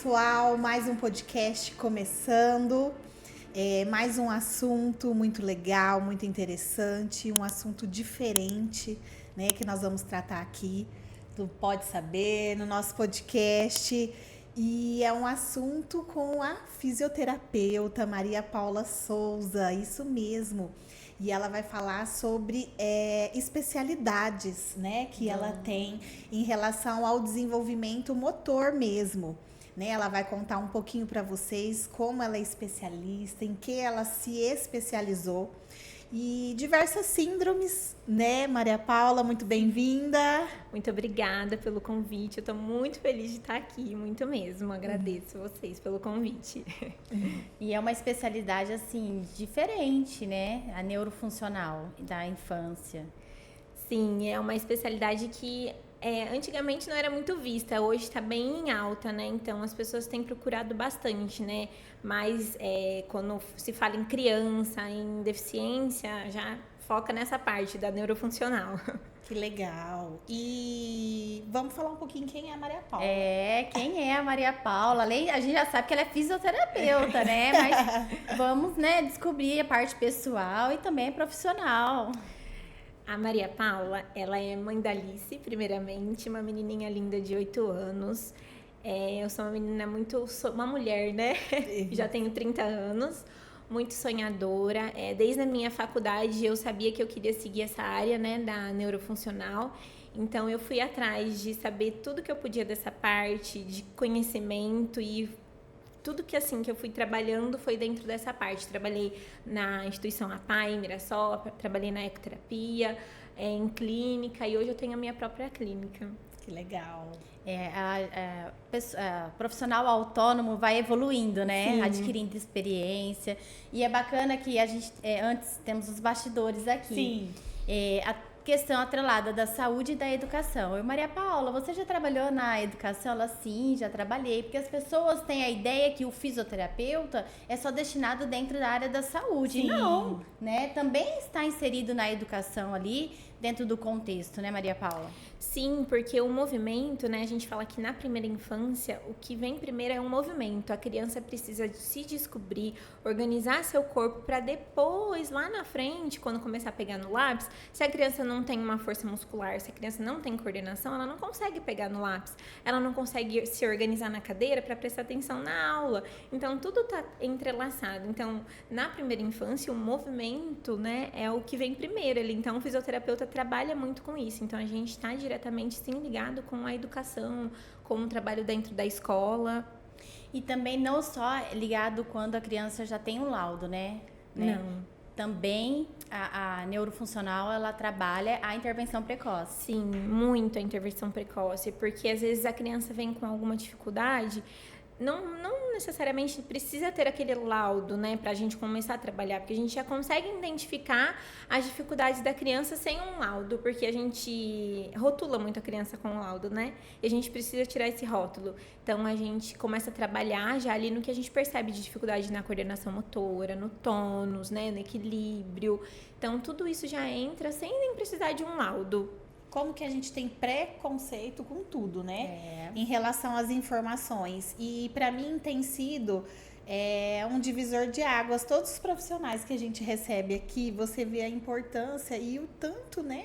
pessoal, mais um podcast começando, mais um assunto muito legal, muito interessante, um assunto diferente, né, que nós vamos tratar aqui do Pode Saber, no nosso podcast, e é um assunto com a fisioterapeuta Maria Paula Souza, isso mesmo. E ela vai falar sobre especialidades, né, que ela tem em relação ao desenvolvimento motor mesmo. Né? Ela vai contar um pouquinho para vocês como ela é especialista, em que ela se especializou e diversas síndromes, né, Maria Paula? Muito bem-vinda. Muito obrigada pelo convite. Eu estou muito feliz de estar aqui, muito mesmo. Agradeço vocês pelo convite. E é uma especialidade, assim, diferente, né? A neurofuncional da infância. Sim, é uma especialidade que antigamente não era muito vista, hoje está bem em alta, né? Então as pessoas têm procurado bastante, né? Mas quando se fala em criança, em deficiência, já foca nessa parte da neurofuncional. Que legal. E vamos falar um pouquinho quem é a Maria Paula. Quem é a Maria Paula? A gente já sabe que ela é fisioterapeuta, né? Mas vamos, né, descobrir a parte pessoal e também profissional. A Maria Paula, ela é mãe da Alice, primeiramente, uma menininha linda de 8 anos. Eu sou uma menina uma mulher, né? Já tenho 30 anos, muito sonhadora. Desde a minha faculdade eu sabia que eu queria seguir essa área, né, da neurofuncional. Então eu fui atrás de saber tudo que eu podia dessa parte, de conhecimento e tudo que eu fui trabalhando foi dentro dessa parte. Trabalhei na instituição APAE, em Mirassol, trabalhei na ecoterapia, em clínica, e hoje eu tenho a minha própria clínica. Que legal. Profissional autônomo vai evoluindo, né? Sim. Adquirindo experiência. E é bacana que a gente, antes temos os bastidores aqui. Sim. A questão atrelada da saúde e da educação. Eu, Maria Paula, você já trabalhou na educação? Ela, sim, já trabalhei. Porque as pessoas têm a ideia que o fisioterapeuta é só destinado dentro da área da saúde. Sim. Não, né? Também está inserido na educação ali, dentro do contexto, né, Maria Paula? Sim, porque o movimento, né, a gente fala que na primeira infância, o que vem primeiro é um movimento. A criança precisa se descobrir, organizar seu corpo para depois, lá na frente, quando começar a pegar no lápis, se a criança não tem uma força muscular, se a criança não tem coordenação, ela não consegue pegar no lápis, ela não consegue se organizar na cadeira para prestar atenção na aula. Então, tudo está entrelaçado. Então, na primeira infância, o movimento, né, é o que vem primeiro. Então, o fisioterapeuta trabalha muito com isso. Então, a gente está diretamente, sim, ligado com a educação, com o trabalho dentro da escola. E também não só ligado quando a criança já tem um laudo, né? Não. Também a neurofuncional, ela trabalha a intervenção precoce. Sim, muito a intervenção precoce, porque às vezes a criança vem com alguma dificuldade, não necessariamente precisa ter aquele laudo, né, pra gente começar a trabalhar, porque a gente já consegue identificar as dificuldades da criança sem um laudo, porque a gente rotula muito a criança com o laudo, né, e a gente precisa tirar esse rótulo. Então, a gente começa a trabalhar já ali no que a gente percebe de dificuldade na coordenação motora, no tônus, né, no equilíbrio. Então, tudo isso já entra sem nem precisar de um laudo. Como que a gente tem preconceito com tudo, né? Em relação às informações. E para mim tem sido um divisor de águas. Todos os profissionais que a gente recebe aqui, você vê a importância e o tanto, né,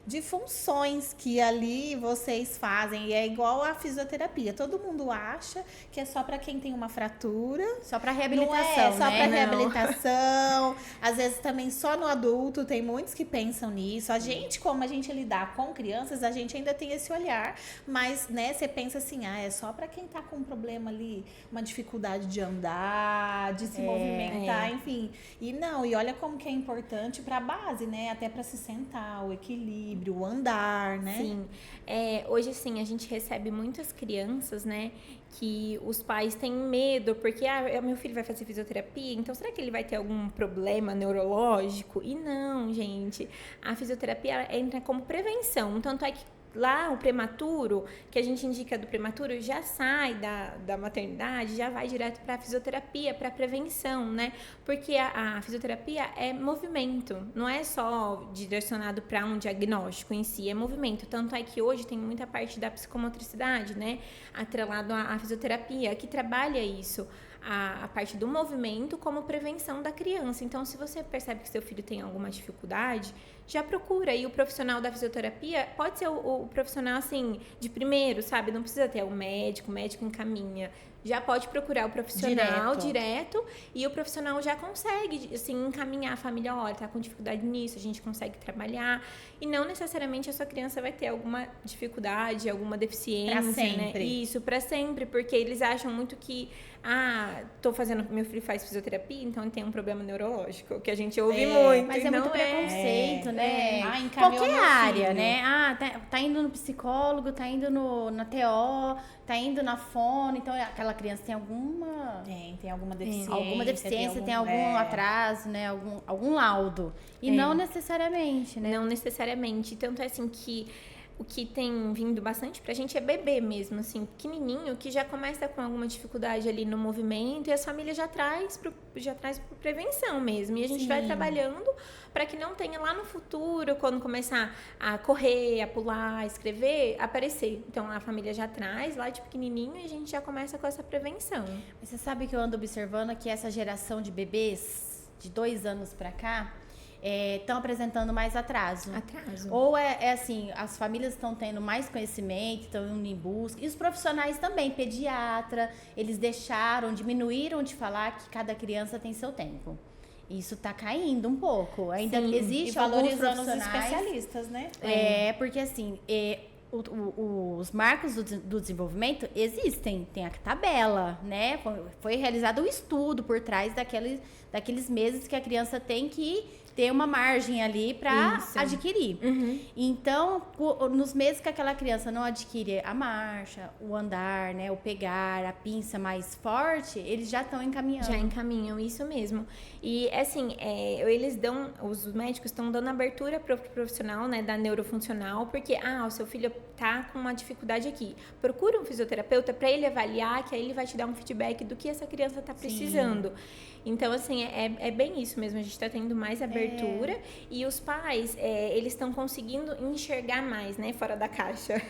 de funções que ali vocês fazem. E é igual a fisioterapia. Todo mundo acha que é só para quem tem uma fratura. Só para reabilitação, não é só né? para reabilitação. Às vezes também só no adulto. Tem muitos que pensam nisso. A gente, como a gente lidar com crianças, a gente ainda tem esse olhar. Mas, né, você pensa assim, é só para quem tá com um problema ali, uma dificuldade de andar, de se movimentar, enfim. E não, e olha como que é importante para a base, né? Até para se sentar, o equilíbrio, o andar, né? Sim. Hoje, sim, a gente recebe muitas crianças, né, que os pais têm medo, porque meu filho vai fazer fisioterapia, então será que ele vai ter algum problema neurológico? E não, gente, a fisioterapia entra como prevenção, tanto é que lá o prematuro, que a gente indica do prematuro, já sai da maternidade, já vai direto para a fisioterapia, para prevenção, né? Porque a fisioterapia é movimento, não é só direcionado para um diagnóstico em si, é movimento. Tanto é que hoje tem muita parte da psicomotricidade, né? Atrelado à fisioterapia, que trabalha isso. A parte do movimento como prevenção da criança. Então, se você percebe que seu filho tem alguma dificuldade, já procura. E o profissional da fisioterapia pode ser o profissional, assim, de primeiro, sabe? Não precisa ter o médico encaminha. Já pode procurar o profissional direto e o profissional já consegue, assim, encaminhar a família. Olha, tá com dificuldade nisso, a gente consegue trabalhar. E não necessariamente a sua criança vai ter alguma dificuldade, alguma deficiência, pra sempre. né? Isso, pra sempre, porque eles acham muito que meu filho faz fisioterapia, então ele tem um problema neurológico, que a gente ouve muito. Mas é muito preconceito, né? Qualquer área, né? Tá indo no psicólogo, tá indo na TO, tá indo na fono, então aquela criança tem alguma... Tem alguma deficiência. Alguma deficiência, tem algum atraso, né? Algum laudo. E não necessariamente, né? Não necessariamente. Tanto é assim que o que tem vindo bastante pra gente é bebê mesmo, assim, pequenininho, que já começa com alguma dificuldade ali no movimento e as famílias já traz por prevenção mesmo. E a gente vai trabalhando para que não tenha lá no futuro, quando começar a correr, a pular, a escrever, aparecer. Então a família já traz lá de pequenininho e a gente já começa com essa prevenção. Mas você sabe que eu ando observando que essa geração de bebês de 2 anos pra cá estão apresentando mais atraso. Ou é assim, as famílias estão tendo mais conhecimento, estão indo em busca. E os profissionais também, pediatra, eles diminuíram de falar que cada criança tem seu tempo. Isso está caindo um pouco. Ainda existe alguns profissionais... os especialistas, né? Porque assim... os marcos do desenvolvimento existem, tem a tabela, né? Foi realizado um estudo por trás daqueles meses que a criança tem que ter uma margem ali para adquirir. Então, nos meses que aquela criança não adquire a marcha, o andar, né, o pegar, a pinça mais forte, eles já estão encaminhando. Já encaminham, isso mesmo. E, assim, os médicos estão dando abertura para o profissional, né, da neurofuncional, porque, o seu filho tá com uma dificuldade aqui. Procura um fisioterapeuta para ele avaliar, que aí ele vai te dar um feedback do que essa criança está precisando. Então, assim, é bem isso mesmo. A gente está tendo mais abertura e os pais, eles estão conseguindo enxergar mais, né, fora da caixa.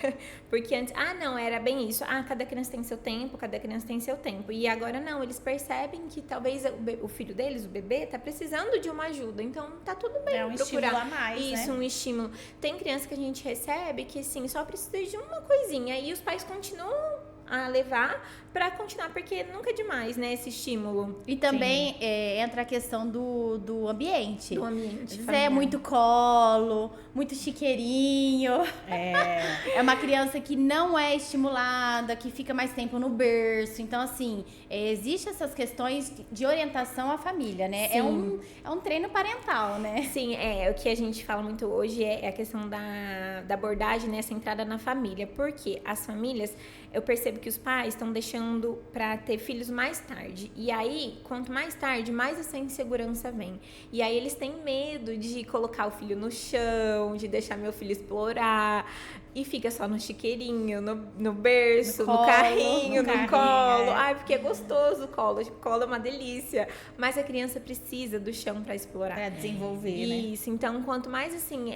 Porque antes, não, era bem isso. Cada criança tem seu tempo, cada criança tem seu tempo. E agora não, eles percebem que talvez o filho deles, o bebê, tá precisando de uma ajuda. Então, tá tudo bem um procurar. Estímulo a mais, isso, né? Um estímulo. Tem criança que a gente recebe que, sim, só precisa de uma coisinha. E os pais continuam a levar para continuar, porque nunca é demais, né, esse estímulo. E também entra a questão do ambiente. Do ambiente. É muito colo, muito chiqueirinho. É uma criança que não é estimulada, que fica mais tempo no berço. Então, assim, existem essas questões de orientação à família, né? É um treino parental, né? Sim, o que a gente fala muito hoje é a questão da abordagem, né, centrada na família. Porque as famílias, eu percebo que os pais estão deixando para ter filhos mais tarde. E aí, quanto mais tarde, mais essa insegurança vem. E aí eles têm medo de colocar o filho no chão, de deixar meu filho explorar. E fica só no chiqueirinho, no berço, no carrinho, no colo. Porque é gostoso o colo. O colo é uma delícia. Mas a criança precisa do chão para explorar. Para desenvolver, Isso. Então, quanto mais, assim,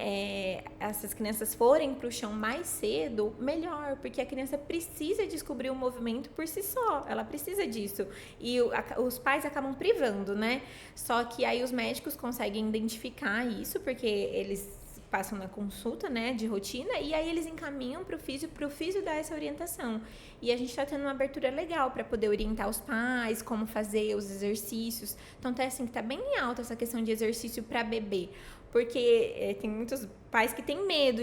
essas crianças forem pro chão mais cedo, melhor. Porque a criança precisa descobrir o movimento por si só. Ela precisa disso. E os pais acabam privando, né? Só que aí os médicos conseguem identificar isso, porque eles passam na consulta, né, de rotina, e aí eles encaminham pro físio dar essa orientação. E a gente tá tendo uma abertura legal para poder orientar os pais, como fazer os exercícios. Então tá assim, que tá bem em alta essa questão de exercício para bebê. Porque tem muitos pais que têm medo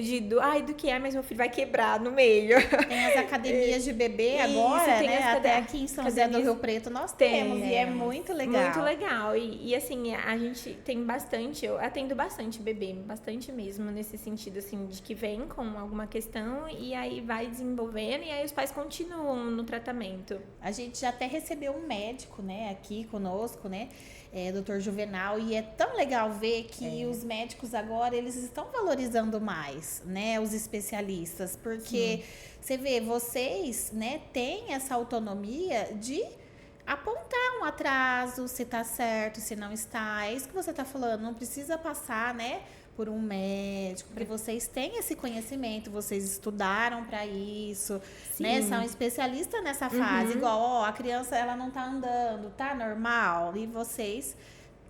do que mas meu filho vai quebrar no meio. Tem as academias de bebê agora, né? Até aqui em São José do Rio Preto nós temos. E é muito legal. Muito legal. E assim, a gente tem bastante, eu atendo bastante bebê, bastante mesmo, nesse sentido, assim, de que vem com alguma questão e aí vai desenvolvendo e aí os pais continuam no tratamento. A gente já até recebeu um médico, né, aqui conosco, né? Dr. Juvenal, e é tão legal ver que os médicos médicos agora, eles estão valorizando mais, né, os especialistas, porque você vê, vocês, né, têm essa autonomia de apontar um atraso, se tá certo, se não está. É isso que você tá falando, não precisa passar, né, por um médico, porque vocês têm esse conhecimento, vocês estudaram para isso, né? São especialistas nessa fase, igual, ó, a criança ela não tá andando, tá normal, e vocês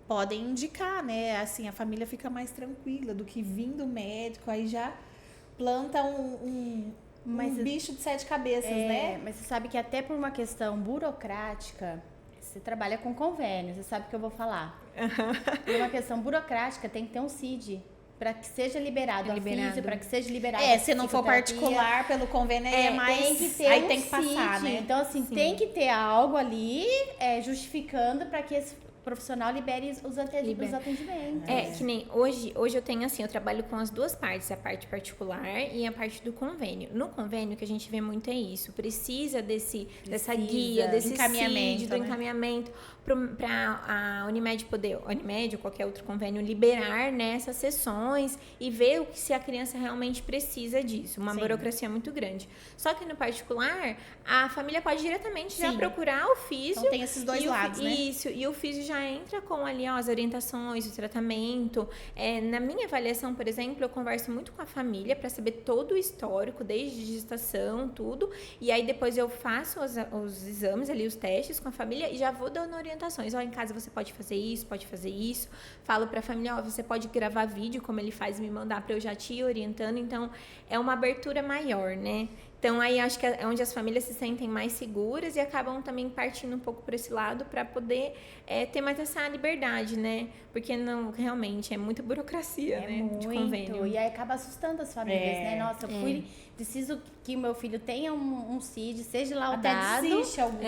podem indicar, né? Assim, a família fica mais tranquila do que vir do médico, aí já planta um bicho de 7 cabeças, né? Mas você sabe que até por uma questão burocrática, você trabalha com convênio, você sabe o que eu vou falar. Por uma questão burocrática, tem que ter um CID para que seja liberado a físio, para que seja liberado a se não for particular pelo convênio, é mais... Tem que ter aí um tem que passar, CID. né? Então, assim, tem que ter algo ali justificando para que esse profissional libere os atendimentos. Que nem hoje eu tenho assim, eu trabalho com as duas partes, a parte particular e a parte do convênio. No convênio, o que a gente vê muito é isso, precisa dessa guia, desse encaminhamento, CID, do encaminhamento, para a Unimed poder, Unimed ou qualquer outro convênio, liberar, né, essas sessões e ver se a criança realmente precisa disso. Uma burocracia muito grande. Só que no particular, a família pode diretamente já procurar o físio. Então tem esses dois lados, né? Isso, e o físio já entra com ali, ó, as orientações, o tratamento. Na minha avaliação, por exemplo, eu converso muito com a família para saber todo o histórico, desde gestação, tudo. E aí depois eu faço os exames ali, os testes com a família e já vou dando orientações. Ó, em casa você pode fazer isso, pode fazer isso. Falo para a família, ó, você pode gravar vídeo, como ele faz, e me mandar para eu já te ir orientando. Então, é uma abertura maior, né? Então, aí acho que é onde as famílias se sentem mais seguras e acabam também partindo um pouco para esse lado para poder ter mais essa liberdade, né? Porque não, realmente é muita burocracia, né? Muito. De convênio. E aí acaba assustando as famílias, né? Nossa, preciso que o meu filho tenha um CID, seja lá o até dado. desiste alguns.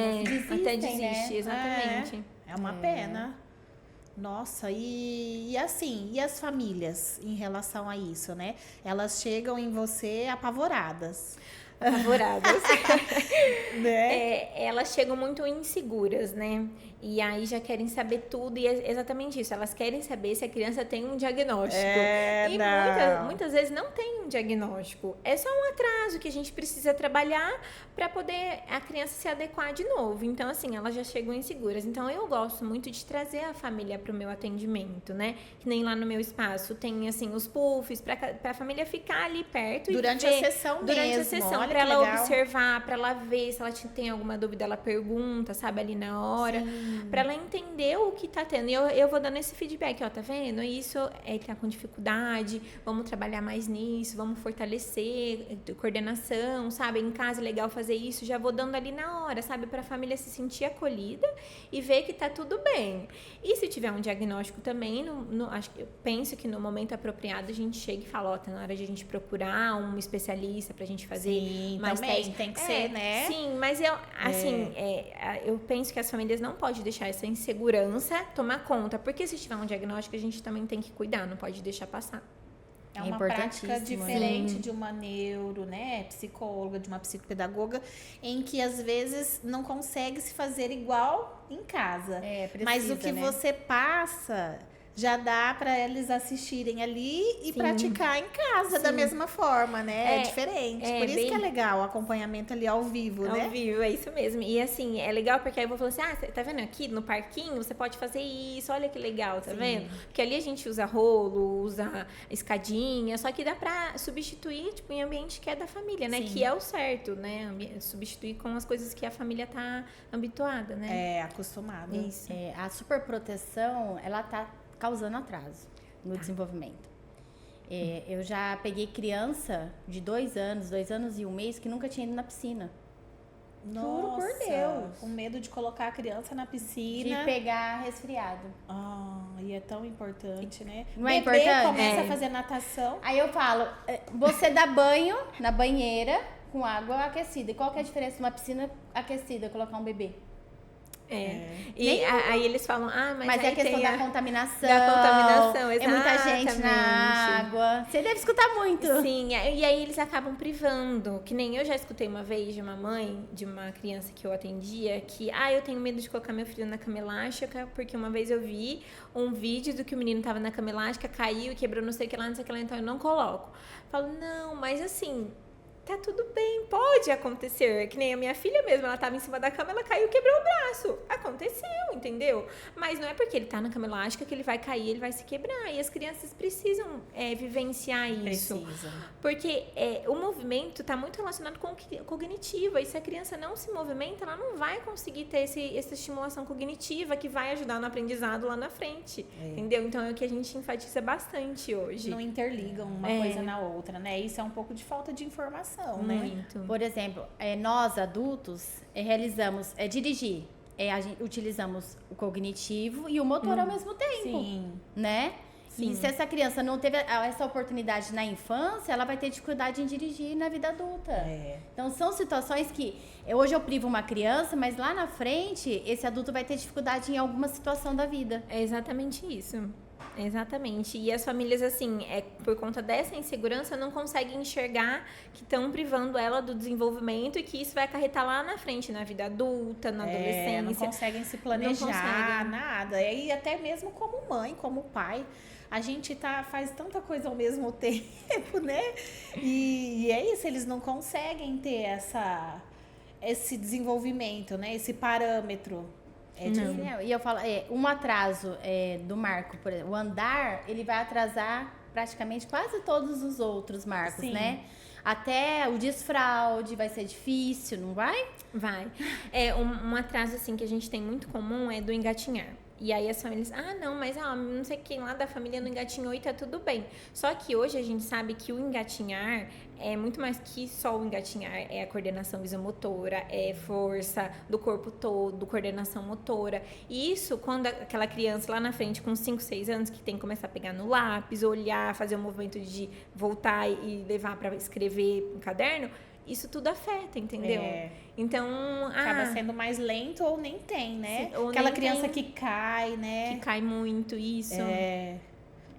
Até desiste, né? exatamente. É uma pena. Nossa, e assim, e as famílias em relação a isso, né? Elas chegam em você apavoradas. Né? Elas chegam muito inseguras, né? E aí já querem saber tudo, e é exatamente isso. Elas querem saber se a criança tem um diagnóstico. E muitas vezes não tem um diagnóstico. É só um atraso que a gente precisa trabalhar para poder a criança se adequar de novo. Então, assim, elas já chegam inseguras. Então, eu gosto muito de trazer a família para o meu atendimento, né? Que nem lá no meu espaço tem, assim, os puffs, para a família ficar ali perto durante e ver, a sessão durante mesmo. a sessão, para ela observar, para ela ver se ela tem alguma dúvida, ela pergunta, sabe, ali na hora. Para ela entender o que tá tendo. E eu vou dando esse feedback, ó, tá vendo? Isso ele tá com dificuldade, vamos trabalhar mais nisso, vamos fortalecer coordenação, sabe? Em casa é legal fazer isso, já vou dando ali na hora, sabe? Pra família se sentir acolhida e ver que tá tudo bem. E se tiver um diagnóstico também, eu penso que no momento apropriado a gente chega e fala, ó, tá na hora de a gente procurar um especialista pra gente fazer mais testes. Tem que ser, né? Sim, mas eu, assim, eu penso que as famílias não podem deixar essa insegurança tomar conta, porque se tiver um diagnóstico, a gente também tem que cuidar, não pode deixar passar. É uma prática diferente de uma neuro, né, psicóloga, de uma psicopedagoga, em que às vezes não consegue se fazer igual em casa. Mas o que você passa já dá para eles assistirem ali e praticar em casa da mesma forma, né? É diferente. Por isso que é legal o acompanhamento ali ao vivo, né? Ao vivo, é isso mesmo. E assim, é legal porque aí eu vou falar assim, tá vendo aqui no parquinho, você pode fazer isso, olha que legal, tá vendo? Porque ali a gente usa rolo, usa escadinha, só que dá pra substituir, tipo, em ambiente que é da família, né? Que é o certo, né? Substituir com as coisas que a família tá habituada, né? Acostumada. Isso. A superproteção, ela tá causando atraso no desenvolvimento. Eu já peguei criança de 2 anos e 1 mês, que nunca tinha ido na piscina. Nossa, juro por Deus. Com medo de colocar a criança na piscina. De pegar resfriado. E é tão importante, né? Não é importante? Começa a fazer natação. Aí eu falo, você dá banho na banheira com água aquecida. E qual que é a diferença de uma piscina aquecida, colocar um bebê? E aí eles falam, Mas é aí a questão tem da contaminação. Da contaminação, É muita gente exatamente. na água. Você deve escutar muito. Sim, e aí eles acabam privando. Que nem eu já escutei uma vez de uma mãe, de uma criança que eu atendia, que, eu tenho medo de colocar meu filho na cama elástica, porque uma vez eu vi um vídeo do que o menino tava na cama elástica, caiu, quebrou não sei o que lá, então eu não coloco. Falo, não, mas assim, tá tudo bem, pode acontecer. Que nem a minha filha mesmo, ela tava em cima da cama, ela caiu e quebrou o braço. Aconteceu, entendeu? Mas não é porque ele tá na cama elástica que ele vai cair, ele vai se quebrar. E as crianças precisam vivenciar isso. Precisam. Porque o movimento tá muito relacionado com o cognitivo. E se a criança não se movimenta, ela não vai conseguir ter essa estimulação cognitiva que vai ajudar no aprendizado lá na frente. Entendeu? Então é o que a gente enfatiza bastante hoje. Não interligam uma coisa na outra, né? Isso é um pouco de falta de informação. Né? Muito. Por exemplo, nós adultos realizamos dirigir. Utilizamos o cognitivo e o motor ao mesmo tempo. Sim. Né? Sim. E se essa criança não teve essa oportunidade na infância, ela vai ter dificuldade em dirigir na vida adulta. Então, são situações que hoje eu privo uma criança, mas lá na frente, esse adulto vai ter dificuldade em alguma situação da vida. É exatamente isso. Exatamente. E as famílias, assim, por conta dessa insegurança, não conseguem enxergar que estão privando ela do desenvolvimento e que isso vai acarretar lá na frente, na vida adulta, na adolescência. Não conseguem se planejar, nada. E até mesmo como mãe, como pai, a gente faz tanta coisa ao mesmo tempo, né? E é isso, eles não conseguem ter esse desenvolvimento, né? Esse parâmetro. E eu falo, um atraso do Marco, por exemplo, o andar, ele vai atrasar praticamente quase todos os outros marcos, né? Até o desfraude vai ser difícil, não vai? Vai. Um atraso, assim, que a gente tem muito comum é do engatinhar. E aí as famílias, não, mas não sei quem lá da família não engatinhou e tá tudo bem. Só que hoje a gente sabe que o engatinhar é muito mais que só o engatinhar. É a coordenação visomotora, é força do corpo todo, coordenação motora. E isso, quando aquela criança lá na frente, com 5, 6 anos, que tem que começar a pegar no lápis, olhar, fazer o movimento de voltar e levar para escrever no caderno, isso tudo afeta, entendeu? Então, acaba sendo mais lento ou nem tem, né? Sim, aquela criança que cai, né? Que cai muito, isso.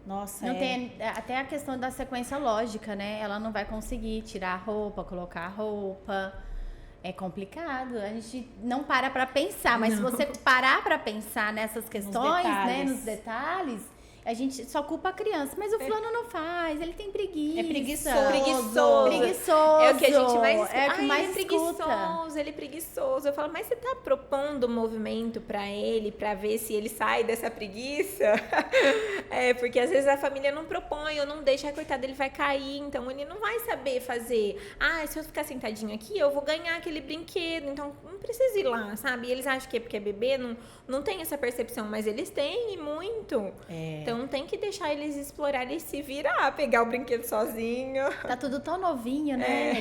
Nossa, não tem até a questão da sequência lógica, né? Ela não vai conseguir tirar a roupa, colocar a roupa. É complicado. A gente não para pensar, mas se você parar para pensar nessas questões, né? Nos detalhes, a gente só culpa a criança. Mas o fulano não faz, ele tem preguiça. É preguiçoso. É o que a gente mais escuta. É o que mais ele é preguiçoso, ele é preguiçoso. Eu falo, mas você tá propondo um movimento pra ele, pra ver se ele sai dessa preguiça? Porque às vezes a família não propõe ou não deixa, coitado, ele vai cair, então ele não vai saber fazer. Se eu ficar sentadinho aqui, eu vou ganhar aquele brinquedo, então não precisa ir lá, sabe? E eles acham que é porque é bebê, não tem essa percepção, mas eles têm e muito. Então tem que deixar eles explorarem e se virar, pegar o brinquedo sozinho. Tá tudo tão novinho, né?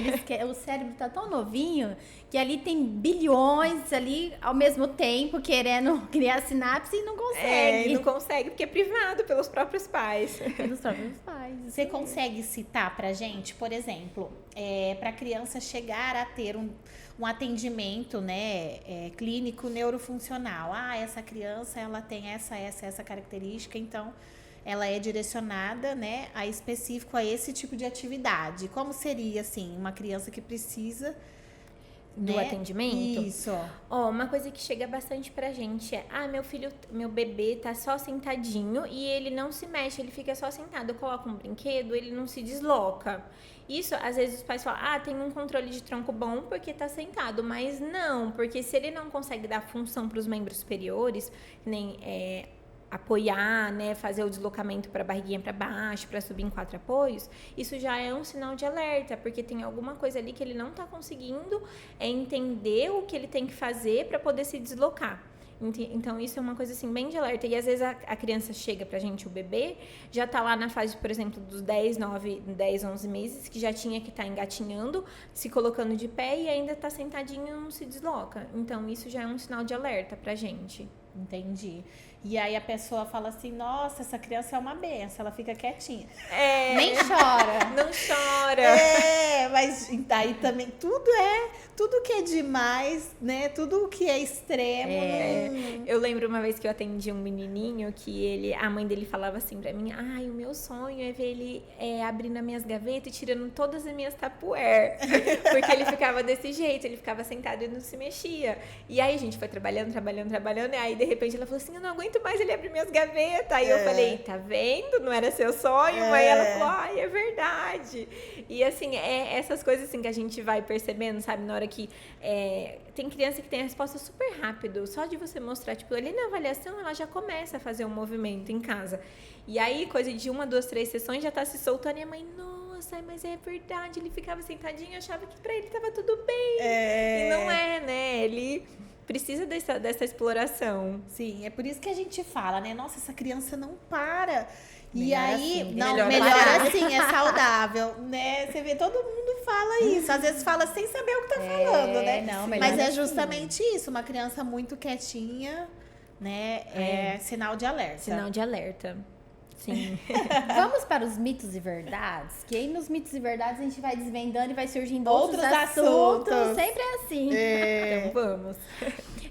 O cérebro tá tão novinho que ali tem bilhões ali ao mesmo tempo querendo criar sinapse e não consegue. E não consegue porque é privado pelos próprios pais. Pelos próprios pais. Você consegue citar pra gente, por exemplo, pra criança chegar a ter um atendimento, né, clínico neurofuncional. Essa criança, ela tem essa característica, então ela é direcionada, né, a específico a esse tipo de atividade. Como seria, assim, uma criança que precisa do atendimento? Isso. Uma coisa que chega bastante pra gente é, meu bebê tá só sentadinho e ele não se mexe, ele fica só sentado. Eu coloco um brinquedo, ele não se desloca. Isso, às vezes os pais falam, tem um controle de tronco bom porque tá sentado, mas não, porque se ele não consegue dar função pros membros superiores, nem apoiar, né, fazer o deslocamento para a barriguinha para baixo, para subir em 4 apoios, isso já é um sinal de alerta, porque tem alguma coisa ali que ele não está conseguindo entender o que ele tem que fazer para poder se deslocar. Então, isso é uma coisa, assim, bem de alerta. E, às vezes, a criança chega pra gente, o bebê, já tá lá na fase, por exemplo, dos 10, 11 meses, que já tinha que estar engatinhando, se colocando de pé e ainda tá sentadinho e não se desloca. Então, isso já é um sinal de alerta pra gente. Entendi. E aí a pessoa fala assim, nossa, essa criança é uma benção, ela fica quietinha. Nem chora. Não chora. Mas aí também tudo que é demais, né? Tudo que é extremo. Eu lembro uma vez que eu atendi um menininho que a mãe dele falava assim pra mim, o meu sonho é ver ele abrindo as minhas gavetas e tirando todas as minhas tapuer. Porque ele ficava desse jeito, ele ficava sentado e não se mexia. E aí a gente foi trabalhando, e aí de repente ela falou assim, eu não aguento mais ele abrir minhas gavetas. Aí eu falei, tá vendo? Não era seu sonho? Aí ela falou, é verdade. E assim, essas coisas assim que a gente vai percebendo, sabe? Na hora que tem criança que tem a resposta super rápido. Só de você mostrar, tipo, ali na avaliação, ela já começa a fazer um movimento em casa. E aí, coisa de 1, 2, 3 sessões, já tá se soltando e a mãe, nossa, mas é verdade, ele ficava sentadinho, achava que pra ele tava tudo bem. E não é, né? Ele precisa dessa exploração. Sim, é por isso que a gente fala, né? Nossa, essa criança não para. E Melhor aí, assim, não, melhor melhor parar. assim, é saudável, né? Você vê, todo mundo fala isso. Às vezes fala sem saber o que tá falando, né? Não, melhor mas é assim. justamente isso, uma criança muito quietinha, né? É sinal de alerta. Sinal de alerta. Sim. Vamos para os mitos e verdades, que aí nos mitos e verdades a gente vai desvendando e vai surgindo outros Outros assuntos. assuntos. Sempre é assim. Então vamos.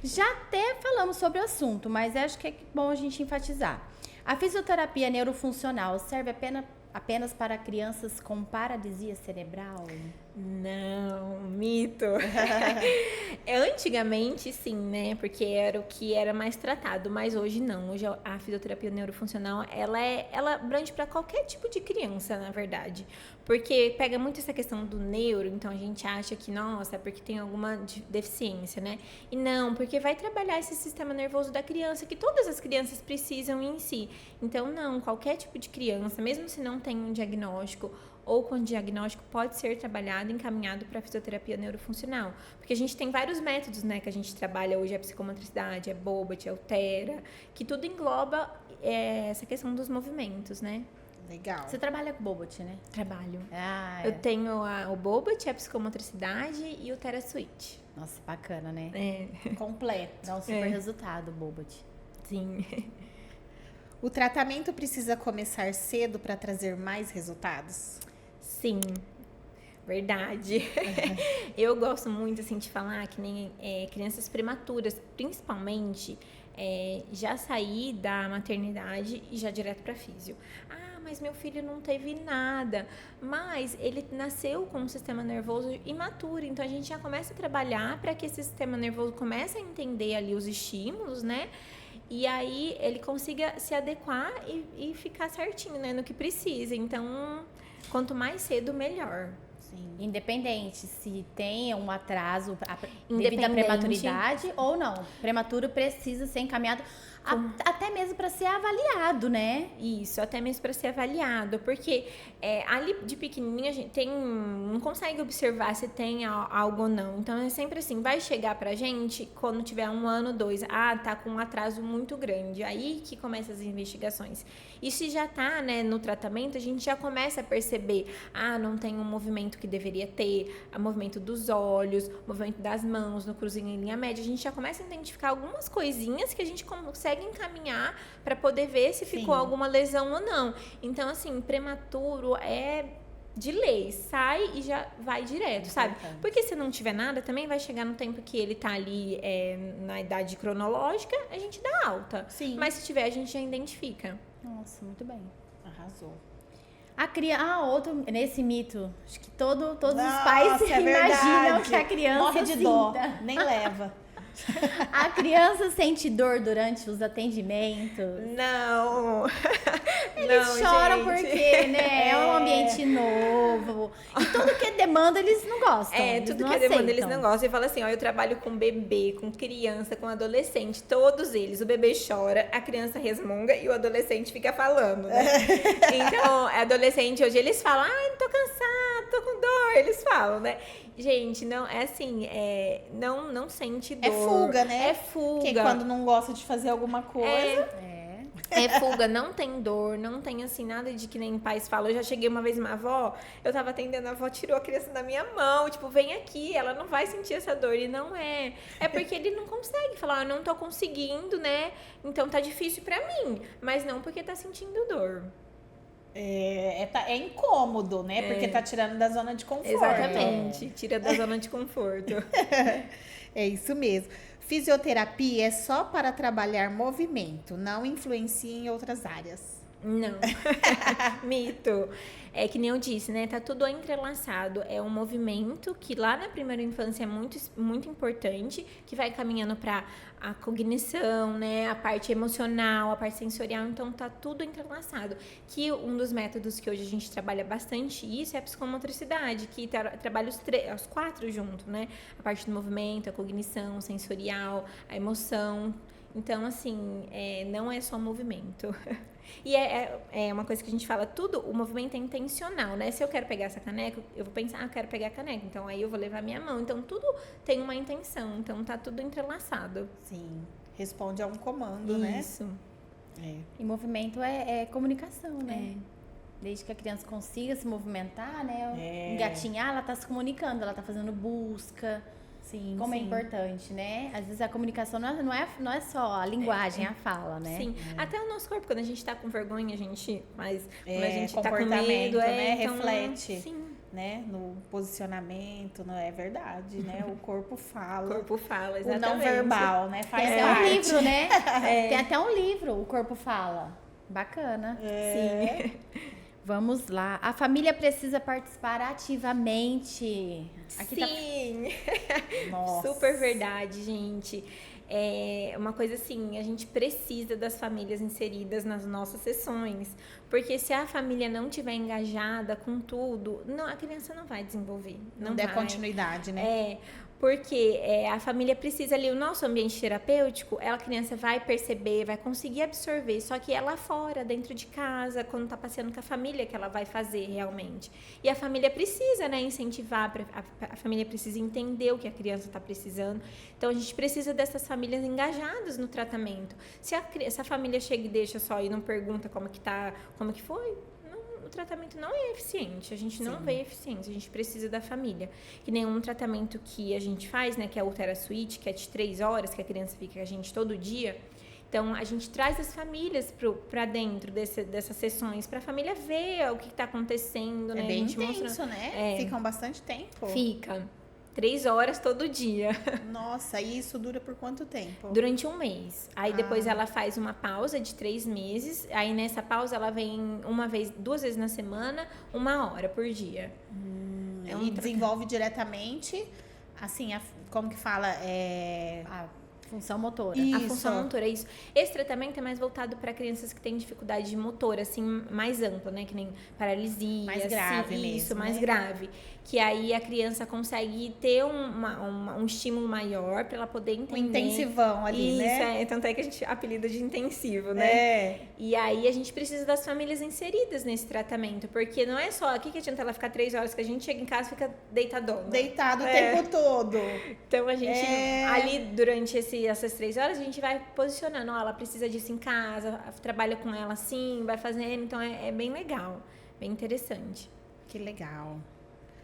Já até falamos sobre o assunto, mas acho que é bom a gente enfatizar. A fisioterapia neurofuncional serve apenas para crianças com paralisia cerebral? Não, mito. Antigamente, sim, né? Porque era o que era mais tratado, mas hoje não. Hoje a fisioterapia neurofuncional, ela abrange para qualquer tipo de criança, na verdade. Porque pega muito essa questão do neuro, então a gente acha que, nossa, é porque tem alguma deficiência, né? E não, porque vai trabalhar esse sistema nervoso da criança, que todas as crianças precisam em si. Então, não, qualquer tipo de criança, mesmo se não tem um diagnóstico ou com diagnóstico, pode ser trabalhado, encaminhado para fisioterapia neurofuncional. Porque a gente tem vários métodos, né, que a gente trabalha hoje, a psicomotricidade, a Bobat, a Altera, que tudo engloba essa questão dos movimentos, né? Legal. Você trabalha com Bobat, né? Trabalho. Ah, Eu tenho o Bobat, a psicomotricidade e o TheraSuite. Nossa, bacana, né? Completo. Dá um super resultado, Bobat. Sim. O tratamento precisa começar cedo para trazer mais resultados? Sim, verdade. Eu gosto muito assim de falar que nem crianças prematuras, principalmente, já sair da maternidade e já direto para físio. Mas meu filho não teve nada, mas ele nasceu com um sistema nervoso imaturo, então a gente já começa a trabalhar para que esse sistema nervoso comece a entender ali os estímulos, né? E aí ele consiga se adequar e ficar certinho, né, no que precisa. Então, quanto mais cedo, melhor. Sim. Independente se tem um atraso devido à Independente. prematuridade ou não. Prematuro precisa ser encaminhado até mesmo para ser avaliado, né? Isso, até mesmo para ser avaliado, porque ali de pequenininho a gente não consegue observar se tem algo ou não. Então é sempre assim, vai chegar pra gente quando tiver 1 ano, 2, tá com um atraso muito grande, aí que começa as investigações. E se já tá, né, no tratamento, a gente já começa a perceber, não tem um movimento que deveria ter, o movimento dos olhos, movimento das mãos, no cruzinho em linha média, a gente já começa a identificar algumas coisinhas que a gente consegue encaminhar para poder ver se ficou alguma lesão ou não. Então, assim, prematuro é de lei, sai e já vai direto, sabe? Porque se não tiver nada, também vai chegar no tempo que ele tá ali na idade cronológica, a gente dá alta. Sim. Mas se tiver, a gente já identifica. Nossa, muito bem. Arrasou. A criança, outro nesse mito, acho que todos os Nossa, pais é imaginam verdade. que a criança morre de dó, sinta. nem leva. A criança sente dor durante os atendimentos. Não. Eles Não, choram gente. porque, né, é um ambiente novo. E tudo que é demanda, eles não gostam. Eles Tudo não que é demanda eles aceitam. não gostam. E fala assim, eu trabalho com bebê, com criança, com adolescente, todos eles. O bebê chora, a criança resmunga e o adolescente fica falando, né? Então, adolescente, hoje eles falam, tô cansado, tô com dor, eles falam, né? Gente, não, é assim, não sente dor. É fuga, né? É fuga. Porque quando não gosta de fazer alguma coisa. É fuga, não tem dor, não tem assim nada de que nem pais falam. Eu já cheguei uma vez uma avó, eu tava atendendo, a avó tirou a criança da minha mão, tipo, vem aqui, ela não vai sentir essa dor. E não é. É porque ele não consegue falar, eu não tô conseguindo, né? Então tá difícil pra mim. Mas não porque tá sentindo dor. É incômodo, né? Porque tá tirando da zona de conforto. Exatamente, tira da zona de conforto. É isso mesmo. Fisioterapia é só para trabalhar movimento, não influencia em outras áreas. Não. Mito. É que nem eu disse, né? Tá tudo entrelaçado. É um movimento que lá na primeira infância é muito, muito importante, que vai caminhando para a cognição, né? A parte emocional, a parte sensorial. Então, tá tudo entrelaçado. Que um dos métodos que hoje a gente trabalha bastante isso é a psicomotricidade, que trabalha os 4 juntos, né? A parte do movimento, a cognição, o sensorial, a emoção. Então, assim, não é só movimento. E é uma coisa que a gente fala, tudo, o movimento é intencional, né? Se eu quero pegar essa caneca, eu vou pensar, eu quero pegar a caneca, então aí eu vou levar minha mão. Então, tudo tem uma intenção, então tá tudo entrelaçado. Sim, responde a um comando, né? Isso. E movimento é comunicação, né? Desde que a criança consiga se movimentar, né? Engatinhar, ela tá se comunicando, ela tá fazendo busca. Sim, Como sim. é importante, né? Às vezes a comunicação não é só a linguagem, a fala, né? Sim, até o nosso corpo, quando a gente tá com vergonha, quando a gente tá com comportamento, medo, né? então, Reflete, sim, né? No posicionamento, não é verdade, né? O corpo o fala. corpo fala, O exatamente. não verbal, né? Faz Tem até um parte. livro, né? Tem até um livro, O Corpo Fala. Bacana. Sim. Vamos lá. A família precisa participar ativamente. Aqui Sim. Nossa. Super verdade, gente. É uma coisa assim, a gente precisa das famílias inseridas nas nossas sessões, porque se a família não tiver engajada com tudo, a criança não vai desenvolver. Não der continuidade, né? Porque a família precisa ali, o nosso ambiente terapêutico, a criança vai perceber, vai conseguir absorver, só que é lá fora, dentro de casa, quando tá passeando com a família, que ela vai fazer realmente. E a família precisa, né, incentivar, a família precisa entender o que a criança tá precisando. Então, a gente precisa dessas famílias engajadas no tratamento. Se a família chega e deixa só e não pergunta como que tá, como que foi, o tratamento não é eficiente, a gente não vê eficiência, a gente precisa da família. Que nenhum tratamento que a gente faz, né, que é o TheraSuite, que é de 3 horas, que a criança fica com a gente todo dia. Então, a gente traz as famílias para dentro dessas sessões, para a família ver o que está acontecendo, né? É bem a gente intenso, né? Ficam bastante tempo. Fica 3 horas todo dia. Nossa, e isso dura por quanto tempo? Durante 1 mês. Aí depois ela faz uma pausa de 3 meses. Aí nessa pausa ela vem 2 vezes na semana, 1 hora por dia. E desenvolve diretamente, assim, como que fala? Função motora. Isso. A função motora, é isso. Esse tratamento é mais voltado para crianças que têm dificuldade de motor, assim, mais ampla, né? Que nem paralisia. Mais grave assim, mesmo, isso, mais né? grave. Que aí a criança consegue ter um estímulo maior para ela poder entender. Um intensivão ali, isso, né? Tanto é que a gente apelida de intensivo, né? É. E aí a gente precisa das famílias inseridas nesse tratamento, porque não é só aqui que adianta ela ficar 3 horas, que a gente chega em casa e fica deitadona. Deitado o tempo todo. Então a gente, ali durante essas 3 horas, a gente vai posicionando, ela precisa disso em casa, trabalha com ela assim, vai fazendo, então é bem legal, bem interessante. Que legal.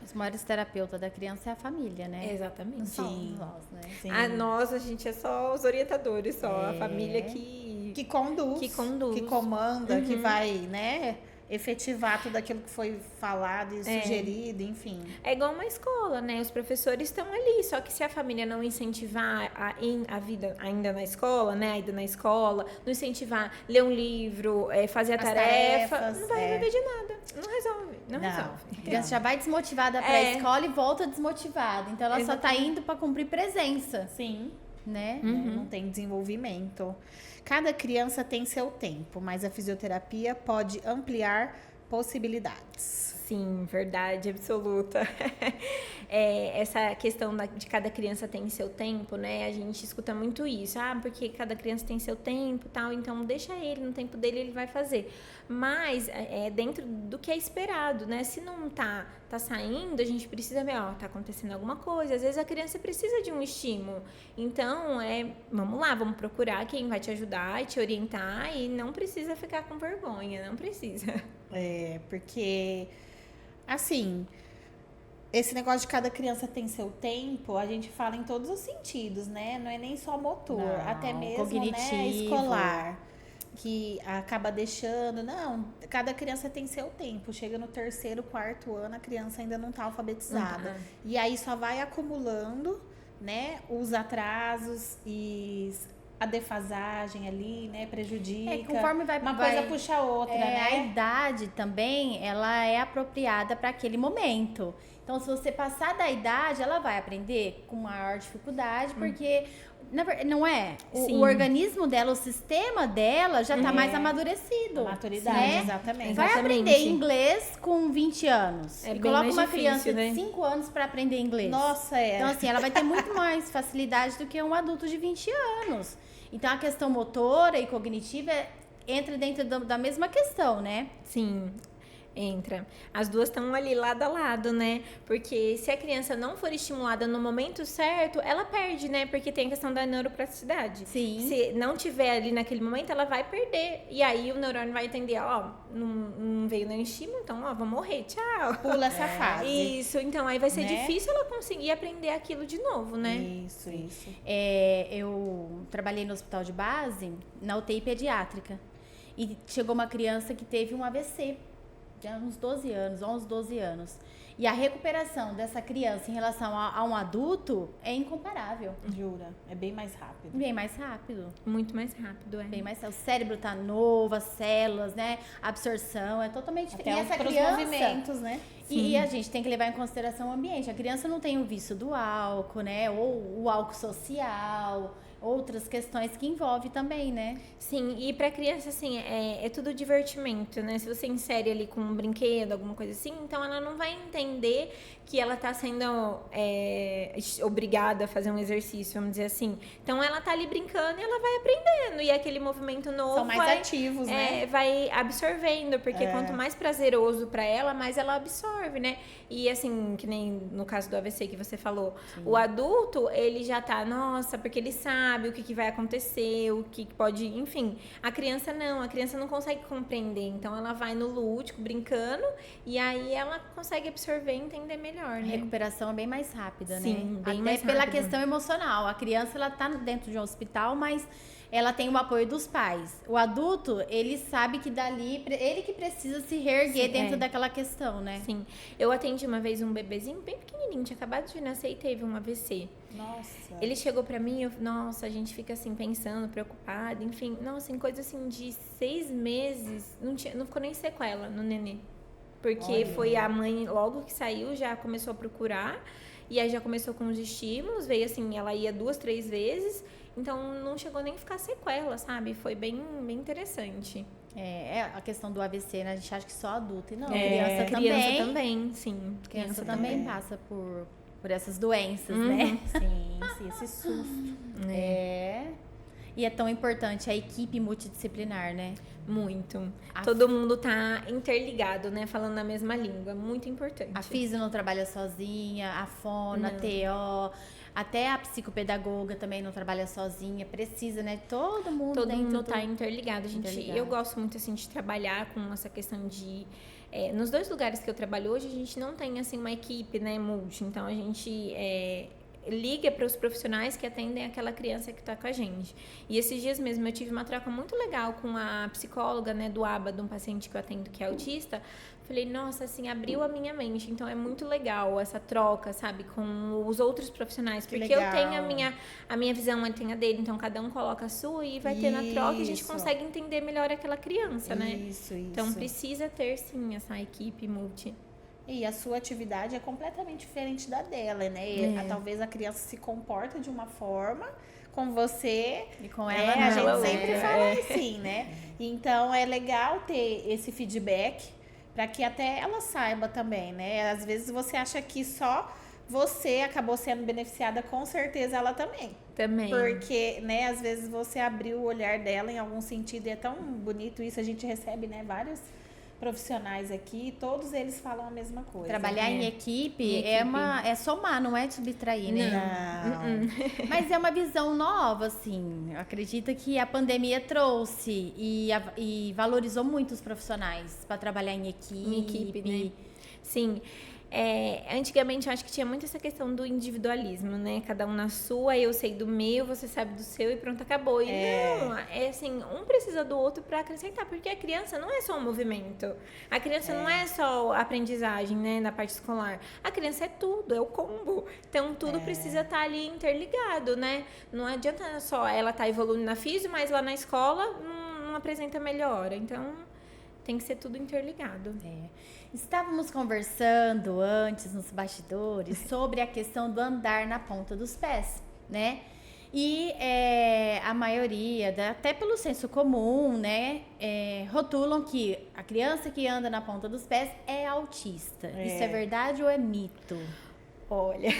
Os maiores terapeutas da criança é a família, né? Exatamente. Não somos nós, né? Sim. A gente é só os orientadores, só a família que conduz, que conduz. que comanda, que vai, né, efetivar tudo aquilo que foi falado e sugerido, enfim. É igual uma escola, né? Os professores estão ali, só que se a família não incentivar a vida ainda na escola, né? Ainda na escola, não incentivar ler um livro, fazer a tarefa, tarefas, não vai resolver de nada. Não resolve. Não A resolve. criança já vai desmotivada pra escola e volta desmotivada. Então ela só tá indo pra cumprir presença, Sim. né? Não tem desenvolvimento. Cada criança tem seu tempo, mas a fisioterapia pode ampliar possibilidades. Sim, verdade absoluta. Essa questão de cada criança tem seu tempo, né? A gente escuta muito isso. Porque cada criança tem seu tempo e tal, então deixa ele, no tempo dele ele vai fazer. Mas dentro do que é esperado, né? Se não tá saindo, a gente precisa ver, tá acontecendo alguma coisa. Às vezes a criança precisa de um estímulo. Então, vamos lá, vamos procurar quem vai te ajudar e te orientar e não precisa ficar com vergonha, não precisa. Porque, assim, esse negócio de cada criança tem seu tempo, a gente fala em todos os sentidos, né? Não é nem só motor, Não, até mesmo, cognitivo. né, escolar, que acaba deixando. Não, cada criança tem seu tempo. Chega no 3º, 4º ano, a criança ainda não tá alfabetizada. Uhum. E aí só vai acumulando, né, os atrasos e a defasagem ali, né, prejudica. Conforme Uma coisa puxa a outra, né? A idade também, ela é apropriada para aquele momento. Então, se você passar da idade, ela vai aprender com maior dificuldade, porque não é? O organismo dela, o sistema dela já está mais amadurecido. A maturidade, né? exatamente. Vai aprender inglês com 20 anos. É e bem coloca mais uma difícil, criança né? de 5 anos para aprender inglês. Nossa, Então, assim, ela vai ter muito mais facilidade do que um adulto de 20 anos. Então, a questão motora e cognitiva entra dentro da mesma questão, né? Sim, entra. As duas estão ali lado a lado, né? Porque se a criança não for estimulada no momento certo, ela perde, né? Porque tem a questão da neuroplasticidade. Sim. Se não tiver ali naquele momento, ela vai perder. E aí o neurônio vai entender, não veio nenhum estímulo, então, vou morrer, tchau. Pula essa fase. Isso, então aí vai ser Né? difícil ela conseguir aprender aquilo de novo, né? Isso. Eu trabalhei no hospital de base, na UTI pediátrica. E chegou uma criança que teve um AVC. Tinha uns 12 anos, 11, 12 anos. E a recuperação dessa criança em relação a um adulto é incomparável. Jura? É bem mais rápido. Bem mais rápido. Muito mais rápido, Bem mais, o cérebro tá novo, as células, né? A absorção é totalmente diferente. E essa pros criança, movimentos, né? e a gente tem que levar em consideração o ambiente. A criança não tem o vício do álcool, né? Ou o álcool social, outras questões que envolve também, né? Sim, e pra criança, assim, é tudo divertimento, né? Se você insere ali com um brinquedo, alguma coisa assim, então ela não vai entender que ela tá sendo obrigada a fazer um exercício, vamos dizer assim. Então ela tá ali brincando e ela vai aprendendo. E aquele movimento novo São mais ativos, né? vai absorvendo, porque quanto mais prazeroso pra ela, mais ela absorve, né? E assim, que nem no caso do AVC que você falou, o adulto, ele já tá, nossa, porque ele sabe o que vai acontecer, o que pode, enfim. A criança não consegue compreender, então ela vai no lúdico, brincando, e aí ela consegue absorver e entender melhor, A né? recuperação é bem mais rápida, Sim, né? bem Até mais pela rápido. questão emocional. A criança, ela tá dentro de um hospital, mas ela tem o apoio dos pais. O adulto, ele sabe que dali, ele que precisa se reerguer Sim, dentro daquela questão, né? Sim. Eu atendi uma vez um bebezinho bem pequenininho, tinha acabado de nascer e teve um AVC. Nossa. Ele chegou pra mim, nossa, a gente fica assim pensando, preocupada, enfim, nossa, em coisa assim de 6 meses, não ficou nem sequela no nenê. Porque Olha. foi a mãe, logo que saiu, já começou a procurar, e aí já começou com os estímulos, veio assim, ela ia 2, 3 vezes, então não chegou nem a ficar sequela, sabe? Foi bem interessante. É a questão do AVC, né? A gente acha que só adulto. E não, Criança criança também. também, sim. Criança também passa por essas doenças, né? Sim, esse susto. E é tão importante a equipe multidisciplinar, né? Muito. Todo mundo tá interligado, né? Falando a mesma língua. Muito importante. A físio não trabalha sozinha, a fono, a TO, até a psicopedagoga também não trabalha sozinha. Precisa, né? Todo mundo tá interligado. Eu gosto muito, assim, de trabalhar com essa questão de... nos 2 lugares que eu trabalho hoje, a gente não tem, assim, uma equipe, né, multi. Então, a gente... liga para os profissionais que atendem aquela criança que está com a gente. E esses dias mesmo eu tive uma troca muito legal com a psicóloga, né, do ABA, de um paciente que eu atendo que é autista. Falei, nossa, assim, abriu a minha mente. Então é muito legal essa troca, sabe, com os outros profissionais. Que porque legal. eu tenho a minha visão, ele tem a dele, então cada um coloca a sua e vai ter na troca e a gente Isso. consegue entender melhor aquela criança, né? Isso. Então precisa ter, sim, essa equipe multi. E a sua atividade é completamente diferente da dela, né? Talvez a criança se comporta de uma forma, com você... E com ela a não, gente ela sempre outra. fala assim, né? Então, é legal ter esse feedback, para que até ela saiba também, né? Às vezes você acha que só você acabou sendo beneficiada, com certeza ela também. Também. Porque, né, às vezes você abriu o olhar dela em algum sentido e é tão bonito isso. A gente recebe, né, vários profissionais aqui, todos eles falam a mesma coisa. Trabalhar em equipe, é somar, não é subtrair, né? Não. Mas é uma visão nova, assim. Eu acredito que a pandemia trouxe e valorizou muito os profissionais para trabalhar em equipe. Né? Sim. Antigamente eu acho que tinha muito essa questão do individualismo, né? Cada um na sua, eu sei do meu, você sabe do seu e pronto, acabou. E não, é assim, um precisa do outro para acrescentar, porque a criança não é só um movimento. A criança não é só aprendizagem, né, na parte escolar. A criança é tudo, é o combo. Então tudo precisa estar ali interligado, né? Não adianta só ela estar evoluindo na física, mas lá na escola não apresenta melhora. Então tem que ser tudo interligado. Estávamos conversando antes, nos bastidores, sobre a questão do andar na ponta dos pés, né? E a maioria, até pelo senso comum, né, rotulam que a criança que anda na ponta dos pés é autista. Isso é verdade ou é mito? Olha,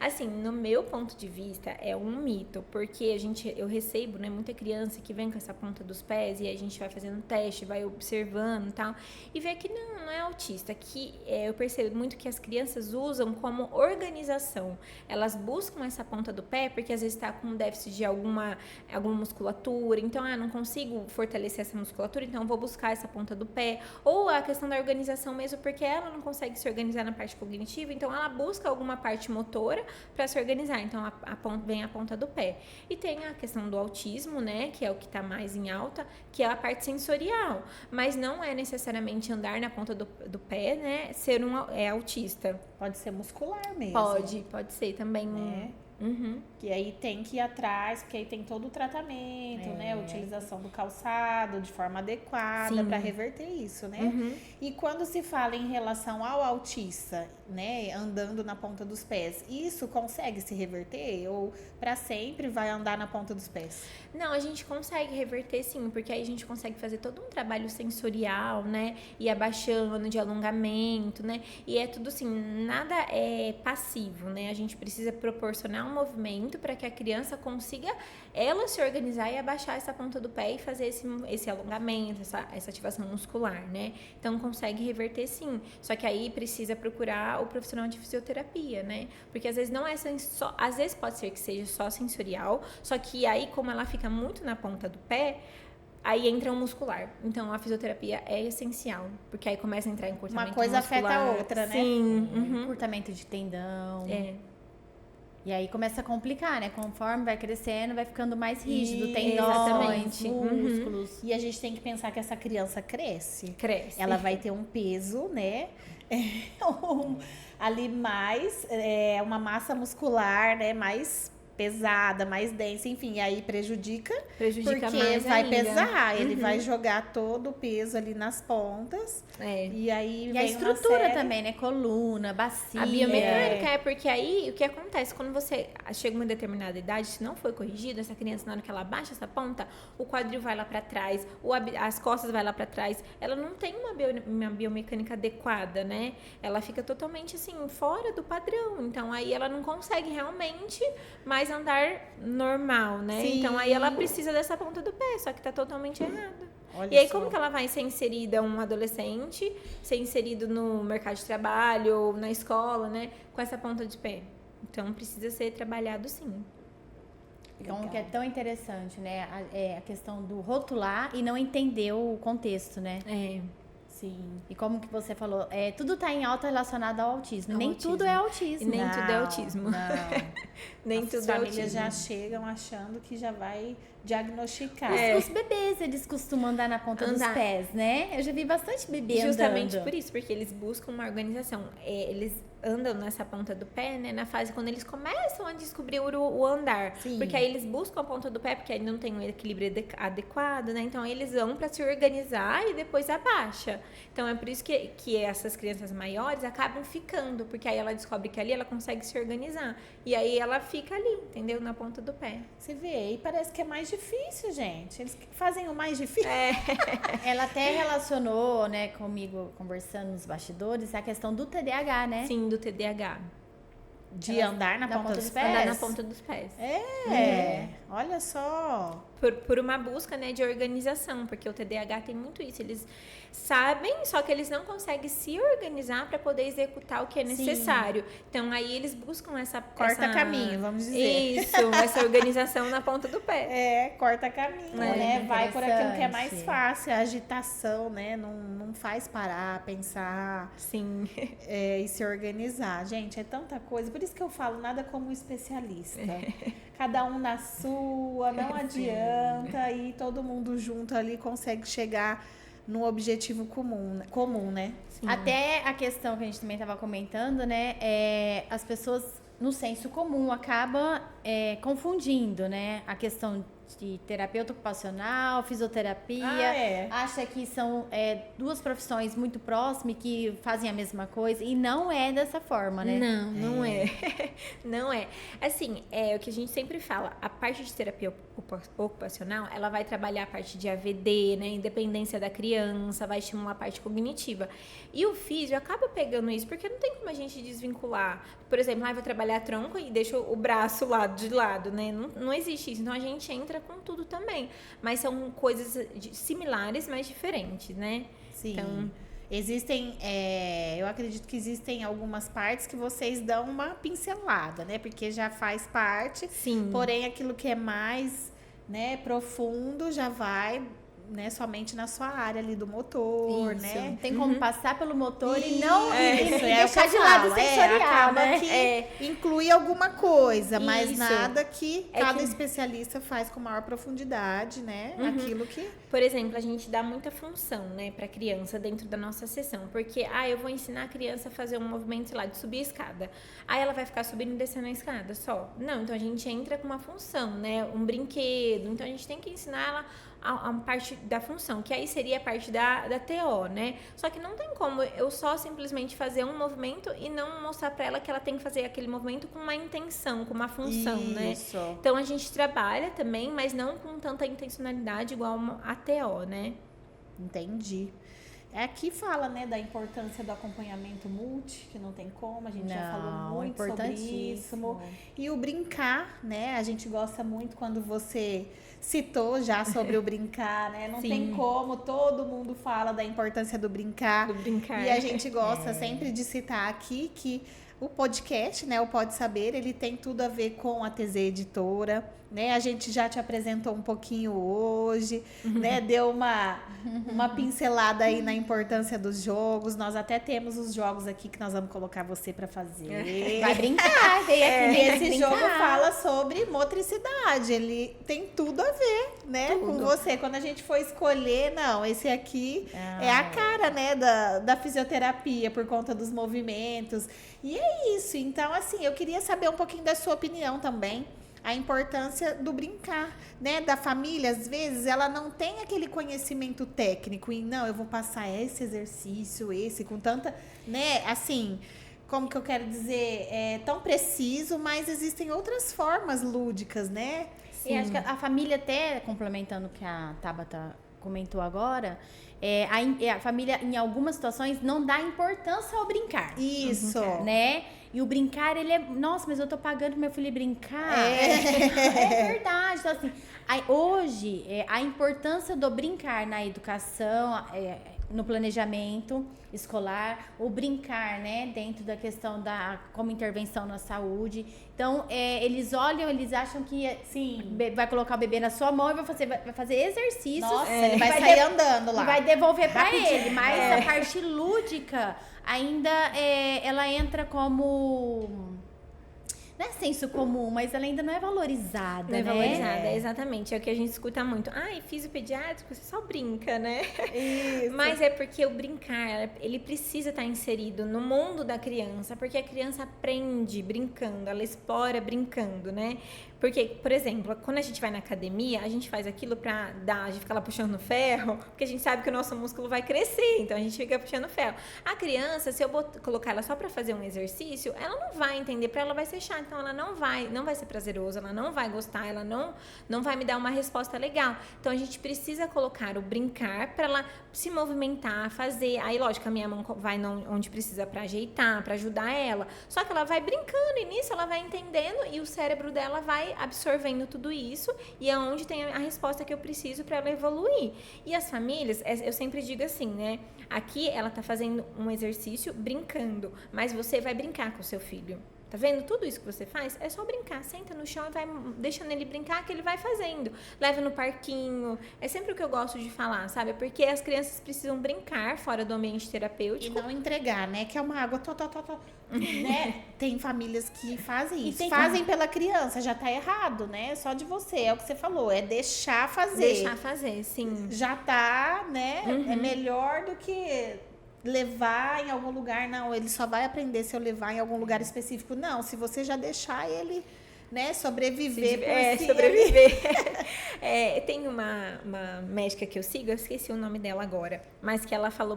assim, no meu ponto de vista é um mito, porque eu recebo, né, muita criança que vem com essa ponta dos pés e a gente vai fazendo teste, vai observando e tal, e vê que não é autista, que eu percebo muito que as crianças usam como organização, elas buscam essa ponta do pé porque às vezes está com um déficit de alguma musculatura, então, não consigo fortalecer essa musculatura, então vou buscar essa ponta do pé, ou a questão da organização mesmo, porque ela não consegue se organizar na parte cognitiva, então ela busca alguma parte motora para se organizar, então vem a ponta do pé. E tem a questão do autismo, né, que é o que está mais em alta, que é a parte sensorial, mas não é necessariamente andar na ponta do pé, né, ser autista. Pode ser muscular mesmo. Pode ser também, né? Que aí tem que ir atrás, porque aí tem todo o tratamento, né? A utilização do calçado de forma adequada para reverter isso, né? E quando se fala em relação ao autista, né, andando na ponta dos pés, isso consegue se reverter ou para sempre vai andar na ponta dos pés? Não, a gente consegue reverter sim, porque aí a gente consegue fazer todo um trabalho sensorial, né? E abaixando de alongamento, né? E é tudo assim, nada é passivo, né? A gente precisa proporcionar um movimento para que a criança consiga ela se organizar e abaixar essa ponta do pé e fazer esse alongamento, essa ativação muscular, né? Então consegue reverter sim. Só que aí precisa procurar o profissional de fisioterapia, né? Porque às vezes não é só, às vezes pode ser que seja só sensorial, só que aí como ela fica muito na ponta do pé, aí entra um muscular. Então, a fisioterapia é essencial, porque aí começa a entrar em encurtamento muscular. Uma coisa afeta a outra, né? Sim. Encurtamento de tendão. E aí começa a complicar, né? Conforme vai crescendo, vai ficando mais rígido, tendões, músculos. E a gente tem que pensar que essa criança cresce. Ela vai ter um peso, né? Ali mais, uma massa muscular, né? Mais pesada, mais densa, enfim, e aí prejudica porque mais vai ainda. pesar, ele vai jogar todo o peso ali nas pontas, e aí e a estrutura também, né, coluna, bacia. A biomecânica porque aí o que acontece, quando você chega a uma determinada idade, se não for corrigido, essa criança, na hora que ela baixa essa ponta, o quadril vai lá para trás, as costas vai lá para trás, ela não tem uma biomecânica adequada, né, ela fica totalmente assim, fora do padrão, então aí ela não consegue realmente mais andar normal, né? Sim. Então aí ela precisa dessa ponta do pé, só que tá totalmente errado. Olha e aí só. como que ela vai ser inserida um adolescente, ser inserido no mercado de trabalho ou na escola, né? Com essa ponta de pé. Então precisa ser trabalhado sim. Então, que é tão interessante, né? A questão do rotular e não entender o contexto, né? Sim. E como que você falou, tudo tá em alta relacionado ao autismo. Nem tudo é autismo. Nem tudo é autismo. Não. Nem As tudo é famílias autismo. já chegam achando que já vai diagnosticar. Os bebês, eles costumam andar na ponta dos pés, né? Eu já vi bastante bebê Justamente andando. por isso, porque eles buscam uma organização. Eles andam nessa ponta do pé, né? Na fase quando eles começam a descobrir o andar. Sim. Porque aí eles buscam a ponta do pé, porque aí não tem um equilíbrio adequado, né? Então eles vão para se organizar e depois abaixa. Então é por isso que essas crianças maiores acabam ficando, porque aí ela descobre que ali ela consegue se organizar. E aí ela fica ali, entendeu? Na ponta do pé. Você vê, e parece que é mais difícil, gente. Eles que fazem o mais difícil. Ela até relacionou, né, comigo, conversando nos bastidores, a questão do TDAH, né? Sim, do TDAH. De andar na ponta dos pés. Andar na ponta dos pés. Olha só. Por uma busca, né, de organização, porque o TDAH tem muito isso. Eles sabem, só que eles não conseguem se organizar para poder executar o que é necessário. Então, aí eles buscam essa... Corta caminho, vamos dizer. Isso, essa organização na ponta do pé. Corta caminho, né? Vai por aquilo que é mais fácil. A agitação, né? Não faz parar, pensar. Sim. E se organizar. Gente, é tanta coisa. Por isso que eu falo, nada como um especialista. Cada um na sua, não adianta. E todo mundo junto ali consegue chegar num objetivo comum, né? Sim. Até a questão que a gente também estava comentando, né? As pessoas, no senso comum, acabam confundindo, né? A questão de terapeuta ocupacional, fisioterapia. Acha que são duas profissões muito próximas que fazem a mesma coisa. E não é dessa forma, né? Não é. Não é. Assim, o que a gente sempre fala, a parte de terapia ocupacional, ela vai trabalhar a parte de AVD, né? Independência da criança, vai estimular a parte cognitiva. E o físio acaba pegando isso, porque não tem como a gente desvincular. Por exemplo, vou trabalhar tronco e deixo o braço de lado, né? Não existe isso. Então, a gente entra com tudo também. Mas são coisas similares, mas diferentes, né? Sim. Então, existem, eu acredito que existem algumas partes que vocês dão uma pincelada, né? Porque já faz parte. Sim. Porém, aquilo que é mais, né, profundo já vai, né, somente na sua área ali do motor, isso. né? Tem como passar pelo motor e não deixar de lado sensorial, acaba né? que inclui alguma coisa, mas Isso. nada que cada especialista faz com maior profundidade, né? Aquilo que... Por exemplo, a gente dá muita função, né, pra criança dentro da nossa sessão. Porque, eu vou ensinar a criança a fazer um movimento, sei lá, de subir a escada. Aí ela vai ficar subindo e descendo a escada só. Não, então a gente entra com uma função, né? Um brinquedo. Então a gente tem que ensinar ela a parte da função, que aí seria a parte da TO, né? Só que não tem como eu só simplesmente fazer um movimento e não mostrar pra ela que ela tem que fazer aquele movimento com uma intenção, com uma função, né? Então a gente trabalha também, mas não com tanta intencionalidade igual a TO, né? Entendi. Aqui fala, né, da importância do acompanhamento multi, que não tem como, a gente já falou muito sobre isso. E o brincar, né, a gente gosta muito quando você citou já sobre o brincar, né, não tem como, todo mundo fala da importância do brincar. E a gente gosta sempre de citar aqui que o podcast, né, o Pode Saber, ele tem tudo a ver com a TZ Editora, né? A gente já te apresentou um pouquinho hoje, né? Deu uma pincelada aí na importância dos jogos. Nós até temos os jogos aqui que nós vamos colocar você para fazer. Vai brincar, e esse jogo fala sobre motricidade. Ele tem tudo a ver, né, com você. Quando a gente for escolher, não, esse aqui é a cara, né, da fisioterapia por conta dos movimentos. E é isso. Então, assim, eu queria saber um pouquinho da sua opinião também. A importância do brincar, né? Da família, às vezes, ela não tem aquele conhecimento técnico. E, não, eu vou passar esse exercício, com tanta, né? Assim, como que eu quero dizer? É tão preciso, mas existem outras formas lúdicas, né? Sim. E acho que a família, até complementando o que a Tabata comentou agora, a família, em algumas situações, não dá importância ao brincar. Isso. Né? E o brincar, ele é... Nossa, mas eu tô pagando pro meu filho brincar. É verdade. Então, assim, hoje, a importância do brincar na educação, no planejamento escolar, o brincar, né? Dentro da questão como intervenção na saúde. Então, eles olham, eles acham que, vai colocar o bebê na sua mão e vai fazer exercícios. Nossa, ele vai sair andando lá. E vai devolver pra ele. Mas a parte lúdica... ainda ela entra como... Não é senso comum, mas ela ainda não é valorizada, Não é né? valorizada, exatamente. É o que a gente escuta muito. Fiz o pediátrico, você só brinca, né? Isso. Mas é porque o brincar, ele precisa estar inserido no mundo da criança, porque a criança aprende brincando, ela explora brincando, né? Porque, por exemplo, quando a gente vai na academia, a gente faz aquilo a gente fica lá puxando o ferro, porque a gente sabe que o nosso músculo vai crescer, então a gente fica puxando o ferro. A criança, se eu colocar ela só para fazer um exercício, ela não vai entender, para ela vai ser chato. então ela não vai ser prazeroso, ela não vai gostar, ela não vai me dar uma resposta legal. Então a gente precisa colocar o brincar para ela se movimentar, fazer. Aí, lógico, a minha mão vai onde precisa para ajeitar, para ajudar ela. Só que ela vai brincando e nisso ela vai entendendo e o cérebro dela vai absorvendo tudo isso e é onde tem a resposta que eu preciso para ela evoluir. E as famílias, eu sempre digo assim, né? Aqui ela tá fazendo um exercício brincando, mas você vai brincar com o seu filho. Tá vendo? Tudo isso que você faz é só brincar. Senta no chão e vai deixando ele brincar, que ele vai fazendo. Leva no parquinho. É sempre o que eu gosto de falar, sabe? Porque as crianças precisam brincar fora do ambiente terapêutico. E não entregar, né? Que é uma água né? Tem famílias que fazem isso. Fazem pela criança, já tá errado, né? Só de você, é o que você falou. É deixar fazer. Deixar fazer, sim. Já tá, né? É melhor do que levar em algum lugar. Não, ele só vai aprender se eu levar em algum lugar específico. Não, se você já deixar ele, né, sobreviver por si. Sobreviver. Tem uma médica que eu sigo, eu esqueci o nome dela agora, mas que ela fala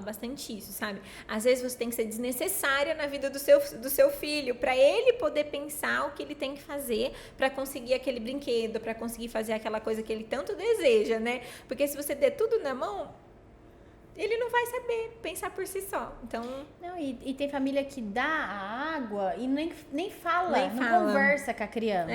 bastante isso, sabe? Às vezes você tem que ser desnecessária na vida do seu filho, para ele poder pensar o que ele tem que fazer para conseguir aquele brinquedo, para conseguir fazer aquela coisa que ele tanto deseja, né? Porque se você der tudo na mão, ele não vai saber pensar por si só. Então... Não, e tem família que dá a água e nem fala, não fala. Conversa com a criança.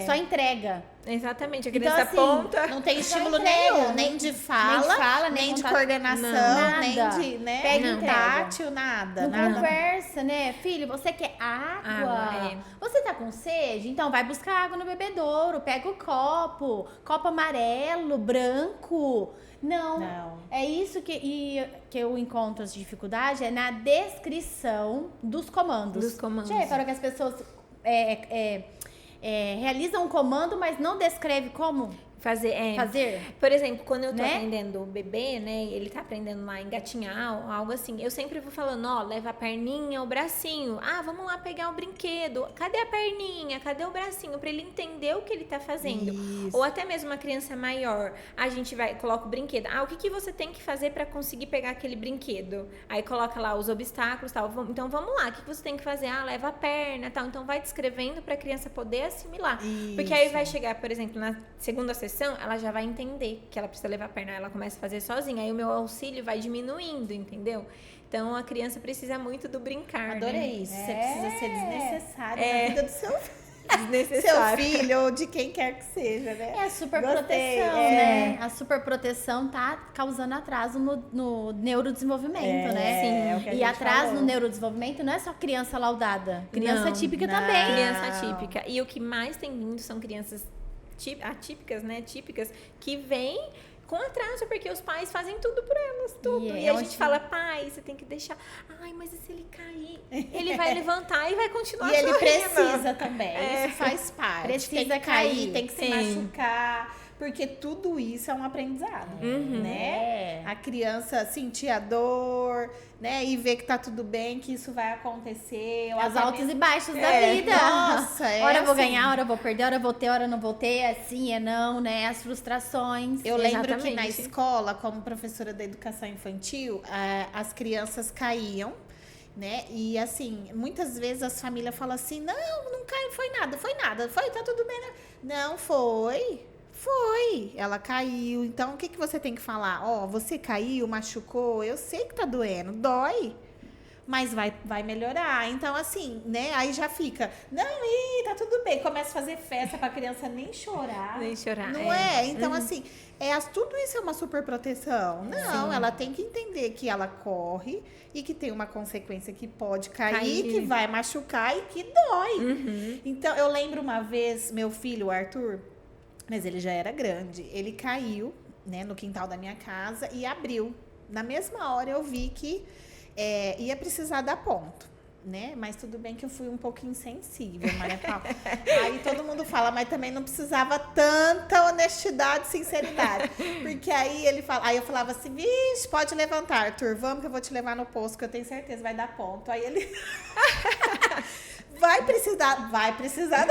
Só entrega. Exatamente, a Então, criança assim, aponta. Não tem estímulo nenhum, nem de fala, nem de coordenação, nada. nem de, né? Pega e tátil, nada. Não conversa, né? Filho, você quer água? Você tá com sede? Então vai buscar água no bebedouro, pega o copo amarelo, branco. Não. É isso que eu encontro as dificuldades, é na descrição dos comandos. Já reparou que as pessoas realizam um comando, mas não descreve como fazer? Por exemplo, quando eu tô aprendendo o bebê, né, ele tá aprendendo lá a engatinhar, algo assim, eu sempre vou falando, ó, leva a perninha, o bracinho. Ah, vamos lá pegar o brinquedo. Cadê a perninha? Cadê o bracinho? Pra ele entender o que ele tá fazendo. Isso. Ou até mesmo uma criança maior, a gente coloca o brinquedo. Ah, o que você tem que fazer pra conseguir pegar aquele brinquedo? Aí coloca lá os obstáculos, tal. Então vamos lá, o que você tem que fazer? Ah, leva a perna, tal. Então vai descrevendo pra criança poder assimilar. Isso. Porque aí vai chegar, por exemplo, na segunda sessão, ela já vai entender que ela precisa levar a perna, ela começa a fazer sozinha, aí o meu auxílio vai diminuindo, entendeu? Então a criança precisa muito do brincar. Adorei isso. Você precisa ser desnecessário na vida do seu desnecessário. Seu filho ou de quem quer que seja, né? É a superproteção, né? A superproteção tá causando atraso no neurodesenvolvimento, né? Sim. E atraso no neurodesenvolvimento não é só criança laudada, criança típica também. Criança típica. E o que mais tem vindo são crianças atípicas, né? Típicas, que vêm com atraso, porque os pais fazem tudo por elas, tudo. E a gente fala, pai, você tem que deixar. Ai, mas e se ele cair? Ele vai levantar e vai continuar sorrindo. E ele precisa também. Isso faz parte. Precisa cair. Tem que se machucar. Porque tudo isso é um aprendizado, né? A criança sentir a dor, né? E ver que tá tudo bem, que isso vai acontecer. As altos e baixos da vida. Nossa, hora eu vou ganhar, hora eu vou perder, hora eu vou ter, hora eu não vou ter. É sim, é não, né? As frustrações. Eu lembro que na escola, como professora da educação infantil, as crianças caíam, né? E assim, muitas vezes as famílias falam assim, não caiu, foi nada, tá tudo bem, né? Não foi. Ela caiu. Então, o que você tem que falar? Ó, você caiu, machucou, eu sei que tá doendo, dói, mas vai melhorar. Então, assim, né? Aí já fica, tá tudo bem. Começa a fazer festa pra criança nem chorar. Não é? Então, assim, tudo isso é uma super proteção. Não, ela tem que entender que ela corre e que tem uma consequência que pode cair, que vai machucar e que dói. Então, eu lembro uma vez, meu filho, o Arthur, mas ele já era grande. Ele caiu, né, no quintal da minha casa e abriu. Na mesma hora eu vi que ia precisar dar ponto, né? Mas tudo bem que eu fui um pouco insensível, Maria Paula. Aí todo mundo fala, mas também não precisava tanta honestidade e sinceridade. Porque aí eu falava assim, vixe, pode levantar, Arthur, vamos que eu vou te levar no posto, que eu tenho certeza vai dar ponto. Aí ele vai precisar.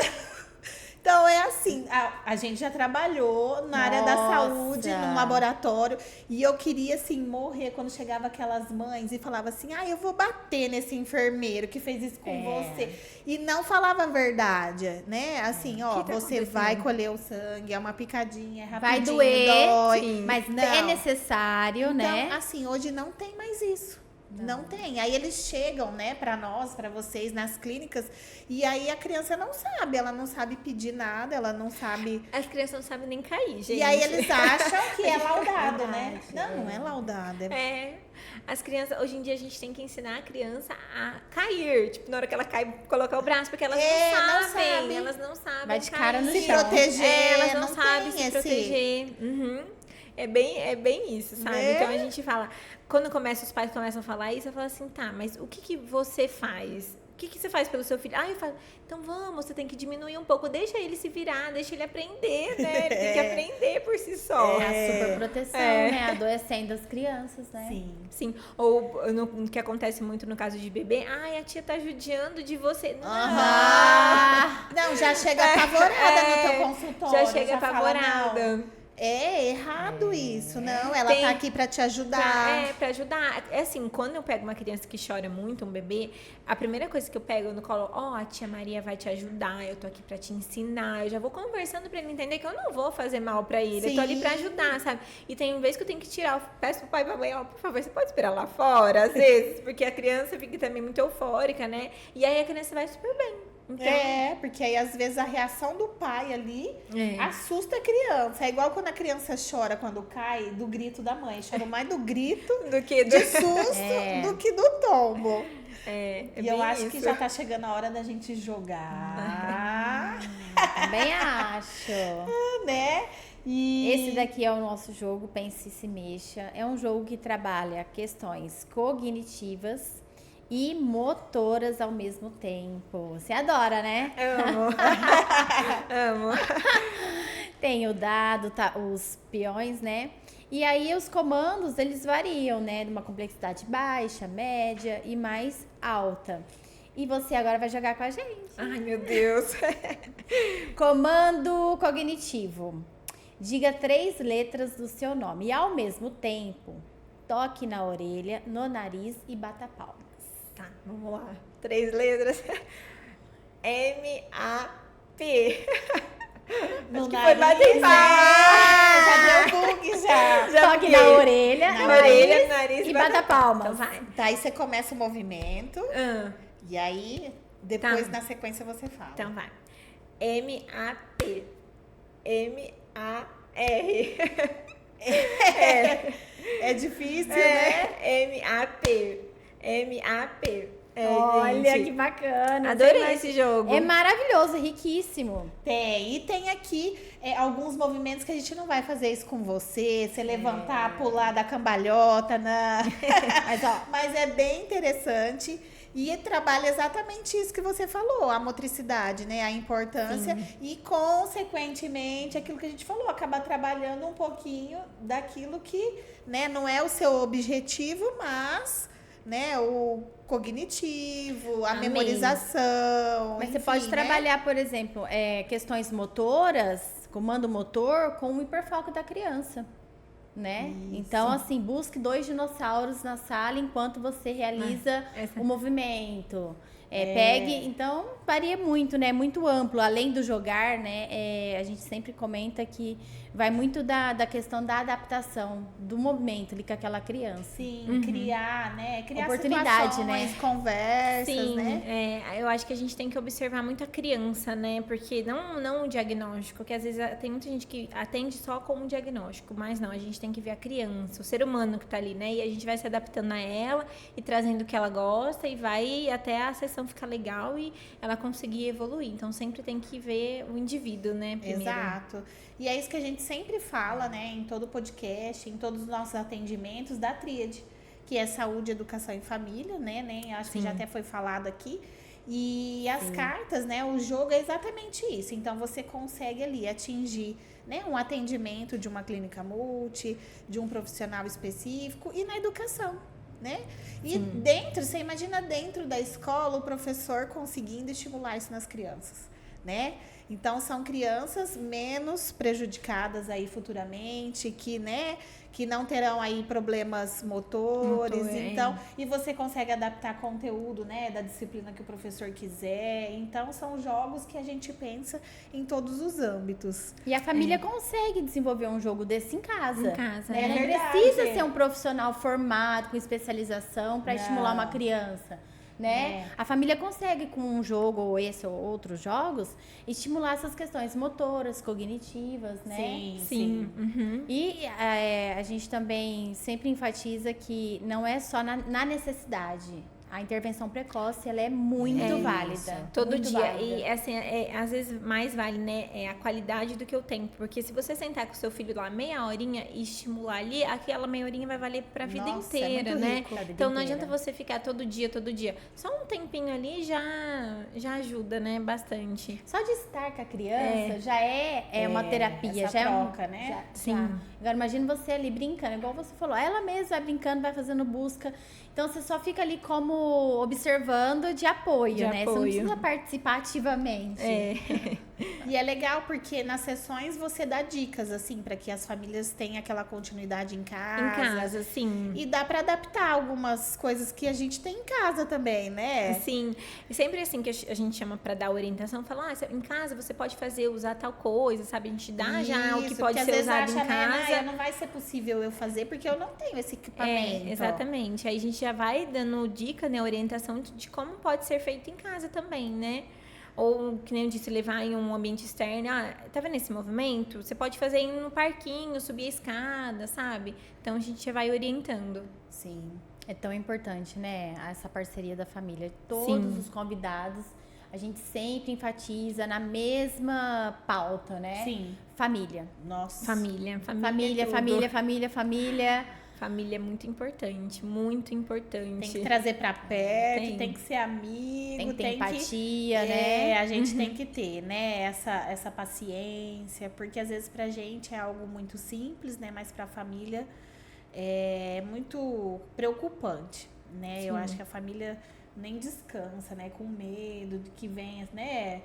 Então, é assim, a gente já trabalhou na área da saúde, num laboratório, e eu queria, assim, morrer quando chegava aquelas mães e falava assim, eu vou bater nesse enfermeiro que fez isso com você. E não falava a verdade, né? Assim, você vai colher o sangue, é uma picadinha, é rapidinho, vai doer, dói. mas não. é necessário, Então, né? assim, hoje não tem mais isso. Não tem. Aí eles chegam, né, pra nós, pra vocês, nas clínicas, e aí a criança não sabe, ela não sabe pedir nada, ela não sabe. As crianças não sabem nem cair, gente. E aí eles acham que é laudado, né? Não é laudado. As crianças, hoje em dia a gente tem que ensinar a criança a cair. Tipo, na hora que ela cai, colocar o braço, porque elas não sabem. Elas não sabem. Vai de cara no se chão. proteger. Elas não tem sabem se proteger. É bem isso, sabe? Então a gente fala, quando os pais começam a falar isso, eu falo assim, tá, mas o que você faz? O que você faz pelo seu filho? Eu falo, então vamos, você tem que diminuir um pouco, deixa ele se virar, deixa ele aprender, né? Ele tem que aprender por si só. É a superproteção, né? Adoecendo as crianças, né? Sim. Ou no que acontece muito no caso de bebê, a tia tá judiando de você. Não, já chega apavorada no teu consultório. Já chega apavorada. Fala, é errado isso, não. Ela tá aqui pra te ajudar. Pra ajudar. É assim, quando eu pego uma criança que chora muito, um bebê, a primeira coisa que eu pego no colo, a tia Maria vai te ajudar, eu tô aqui pra te ensinar. Eu já vou conversando pra ele entender que eu não vou fazer mal pra ele. Eu tô ali pra ajudar, sabe? E tem vez que eu tenho que tirar, eu peço pro pai e pra mãe, por favor, você pode esperar lá fora, às vezes, porque a criança fica também muito eufórica, né? E aí a criança vai super bem. Então, porque aí às vezes a reação do pai ali assusta a criança. É igual quando a criança chora quando cai, do grito da mãe. Chora mais do grito de susto do que do tombo. E eu acho que já tá chegando a hora da gente jogar. Também acho. Né? E esse daqui é o nosso jogo Pense e Se Mexa. É um jogo que trabalha questões cognitivas e motoras ao mesmo tempo. Você adora, né? Amo. Tem o dado, os peões, né? E aí os comandos, eles variam, né? De uma complexidade baixa, média e mais alta. E você agora vai jogar com a gente. Ai, meu Deus. Comando cognitivo. Diga 3 letras do seu nome e ao mesmo tempo toque na orelha, no nariz e bata palmas. Tá, vamos lá. 3 letras. M-A-P. no Acho que nariz, foi bater palmas. já deu bug, já. Toque na orelha, no nariz e bata palmas. Então vai. Tá, aí você começa o movimento. E aí, depois, na sequência, você fala. Então vai. M-A-P. M-A-R. É difícil, né? M-A-P. M-A-P. Olha gente. que bacana. Adorei esse jogo. É maravilhoso, riquíssimo. E tem aqui alguns movimentos que a gente não vai fazer isso com você. Você levantar, pular da cambalhota. Mas é bem interessante. E trabalha exatamente isso que você falou, a motricidade, né? A importância. E, consequentemente, aquilo que a gente falou, acaba trabalhando um pouquinho daquilo que, né, não é o seu objetivo, mas, né, o cognitivo, a memorização. Mas você pode trabalhar, por exemplo, questões motoras, comando motor, com o hiperfoco da criança. Né? Então, assim, busque 2 dinossauros na sala enquanto você realiza o movimento. Pegue, então, varia muito, né? Muito amplo. Além do jogar, né? A gente sempre comenta que vai muito da questão da adaptação do movimento ali com aquela criança. Sim, criar, né? Criar oportunidade, situações, né? Conversas, né? Eu acho que a gente tem que observar muito a criança, né? Porque não o diagnóstico, que às vezes tem muita gente que atende só com um diagnóstico, mas não, a gente tem que ver a criança, o ser humano que tá ali, né? E a gente vai se adaptando a ela e trazendo o que ela gosta e vai até a sessão ficar legal e ela conseguir evoluir. Então sempre tem que ver o indivíduo, né? Primeiro. Exato. E é isso que a gente sempre fala, né, em todo podcast, em todos os nossos atendimentos, da tríade, que é saúde, educação e família, né? Acho que já até foi falado aqui. E as cartas, né, o jogo é exatamente isso. Então, você consegue ali atingir, né, um atendimento de uma clínica multi, de um profissional específico e na educação, né? E você imagina dentro da escola o professor conseguindo estimular isso nas crianças. né? Então, são crianças menos prejudicadas aí futuramente, que, né, que não terão aí problemas motores. Então, e você consegue adaptar conteúdo, né, da disciplina que o professor quiser. Então, são jogos que a gente pensa em todos os âmbitos. E a família consegue desenvolver um jogo desse em casa. Em casa, né? né? Não precisa ser um profissional formado, com especialização, para estimular uma criança. Né? A família consegue, com um jogo ou esse ou outros jogos, estimular essas questões motoras, cognitivas, né? Sim. Uhum. E a gente também sempre enfatiza que não é só na necessidade. A intervenção precoce, ela é muito válida. Todo muito dia. válida. E, assim, às vezes mais vale, né, a qualidade do que o tempo. Porque se você sentar com o seu filho lá meia horinha e estimular ali, aquela meia horinha vai valer pra vida inteira, muito né? rico. Então não adianta você ficar todo dia. Só um tempinho ali já ajuda, né, bastante. Só de estar com a criança já é uma terapia, essa já troca, é né? Sim. Agora imagina você ali brincando, igual você falou, ela mesma vai brincando, vai fazendo busca. Então você só fica ali como observando de apoio, né? Você não precisa participar ativamente. E é legal porque nas sessões você dá dicas, assim, para que as famílias tenham aquela continuidade em casa. Em casa, sim. E dá para adaptar algumas coisas que a gente tem em casa também, né? Sim. E sempre assim que a gente chama para dar orientação, falar, em casa você pode usar tal coisa, sabe? A gente dá já o que pode ser usado em casa. Não vai ser possível eu fazer porque eu não tenho esse equipamento. Exatamente. Aí a gente já vai dando dica, né, orientação de como pode ser feito em casa também, né? Ou, que nem eu disse, levar em um ambiente externo. Tá vendo esse movimento? Você pode fazer ir no parquinho, subir a escada, sabe? Então, a gente já vai orientando. Sim. É tão importante, né? Essa parceria da família. Todos os convidados, a gente sempre enfatiza na mesma pauta, né? Sim. Família. Nossa. Família. Família é muito importante, muito importante. Tem que trazer pra perto, tem que ser amigo, tem que ter empatia, né? A gente tem que ter, né, essa paciência, porque às vezes pra gente é algo muito simples, né, mas pra família é muito preocupante, né? Sim. Eu acho que a família nem descansa, né, com medo de que venha, né?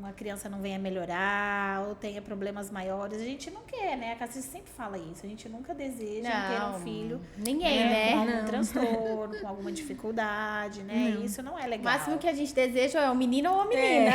A criança não venha melhorar ou tenha problemas maiores. A gente não quer, né? A Cassis sempre fala isso. A gente nunca deseja ter um filho com algum transtorno, com alguma dificuldade, né? Isso não é legal. O máximo que a gente deseja é um menino ou uma menina.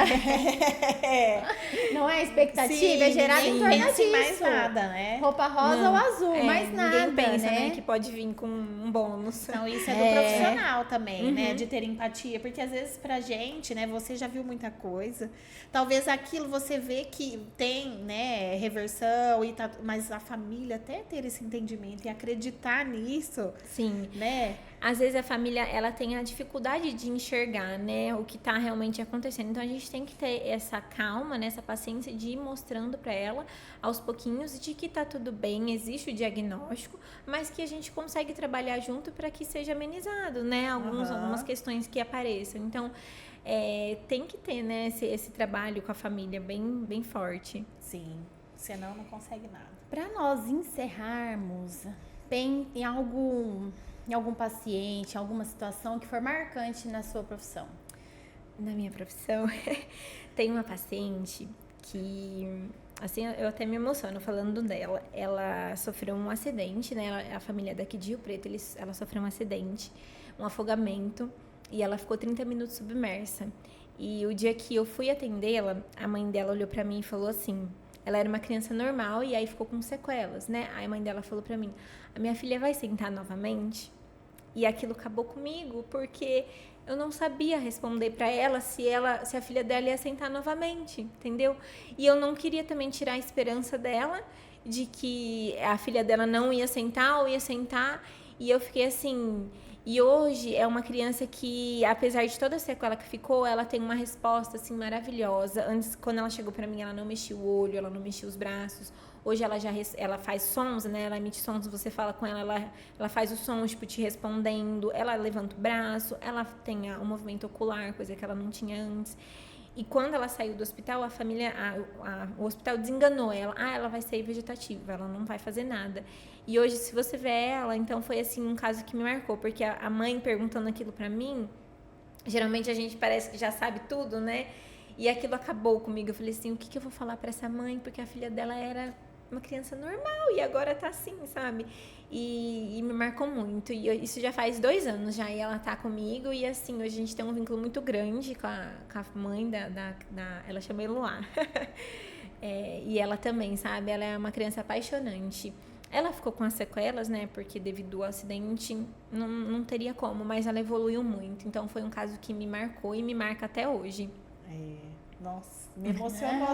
Não é expectativa, é gerada em torno disso. Mais nada, né? Roupa rosa ou azul, mais nada, ninguém pensa, né? Que pode vir com um bônus. Então, isso é do profissional também, né? De ter empatia. Porque às vezes pra gente, né? Você já viu muita coisa. Talvez aquilo você vê que tem, né, reversão, mas a família até ter esse entendimento e acreditar nisso. Sim. Né? Às vezes a família, ela tem a dificuldade de enxergar, né, o que tá realmente acontecendo. Então a gente tem que ter essa calma, né, essa paciência de ir mostrando para ela aos pouquinhos de que tá tudo bem, existe o diagnóstico, mas que a gente consegue trabalhar junto para que seja amenizado, né, algumas questões que apareçam. Então, tem que ter, né, esse trabalho com a família bem forte. Sim, senão não consegue nada. Para nós encerrarmos, tem em algum paciente, alguma situação que for marcante na sua profissão? Na minha profissão, tem uma paciente que, assim, eu até me emociono falando dela. Ela sofreu um acidente, né? A família daqui de Rio Preto, ela sofreu um acidente, um afogamento, e ela ficou 30 minutos submersa. E o dia que eu fui atendê-la, a mãe dela olhou pra mim e falou assim... Ela era uma criança normal e aí ficou com sequelas, né? Aí a mãe dela falou pra mim, a minha filha vai sentar novamente? E aquilo acabou comigo, porque eu não sabia responder pra ela se a filha dela ia sentar novamente, entendeu? E eu não queria também tirar a esperança dela de que a filha dela não ia sentar ou ia sentar. E eu fiquei assim... E hoje é uma criança que, apesar de toda a sequela que ficou, ela tem uma resposta, assim, maravilhosa. Antes, quando ela chegou pra mim, ela não mexia o olho, ela não mexia os braços. Hoje ela faz sons, né? Ela emite sons, você fala com ela faz os sons, tipo, te respondendo. Ela levanta o braço, ela tem o movimento ocular, coisa que ela não tinha antes. E quando ela saiu do hospital, a família, o hospital desenganou ela. Ela vai ser vegetativa, ela não vai fazer nada. E hoje, se você vê ela, então foi assim um caso que me marcou, porque a mãe perguntando aquilo pra mim, geralmente a gente parece que já sabe tudo, né? E aquilo acabou comigo. Eu falei assim, o que eu vou falar pra essa mãe? Porque a filha dela era uma criança normal e agora tá assim, sabe? E me marcou muito. E isso já faz 2 anos já, e ela tá comigo. E assim, hoje a gente tem um vínculo muito grande com a mãe ela chama Eloá. E ela também, sabe? Ela é uma criança apaixonante. Ela ficou com as sequelas, né? Porque devido ao acidente, não teria como. Mas ela evoluiu muito. Então, foi um caso que me marcou e me marca até hoje. Nossa, me emocionou.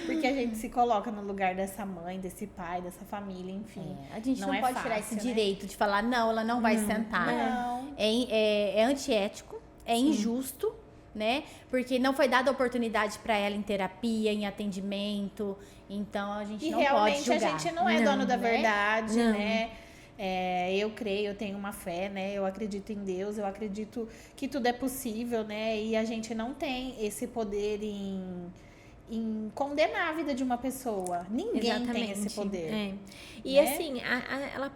Porque a gente se coloca no lugar dessa mãe, desse pai, dessa família, enfim. A gente não pode tirar esse direito de falar, não, ela não vai sentar. Não. É antiético, é injusto, né? Porque não foi dada oportunidade para ela em terapia, em atendimento. Então, a gente não pode julgar. E realmente a gente não é dono da verdade, Não. né? Eu creio, eu tenho uma fé, né? Eu acredito em Deus, eu acredito que tudo é possível, né? E a gente não tem esse poder em condenar a vida de uma pessoa. Ninguém tem esse poder. E assim, ela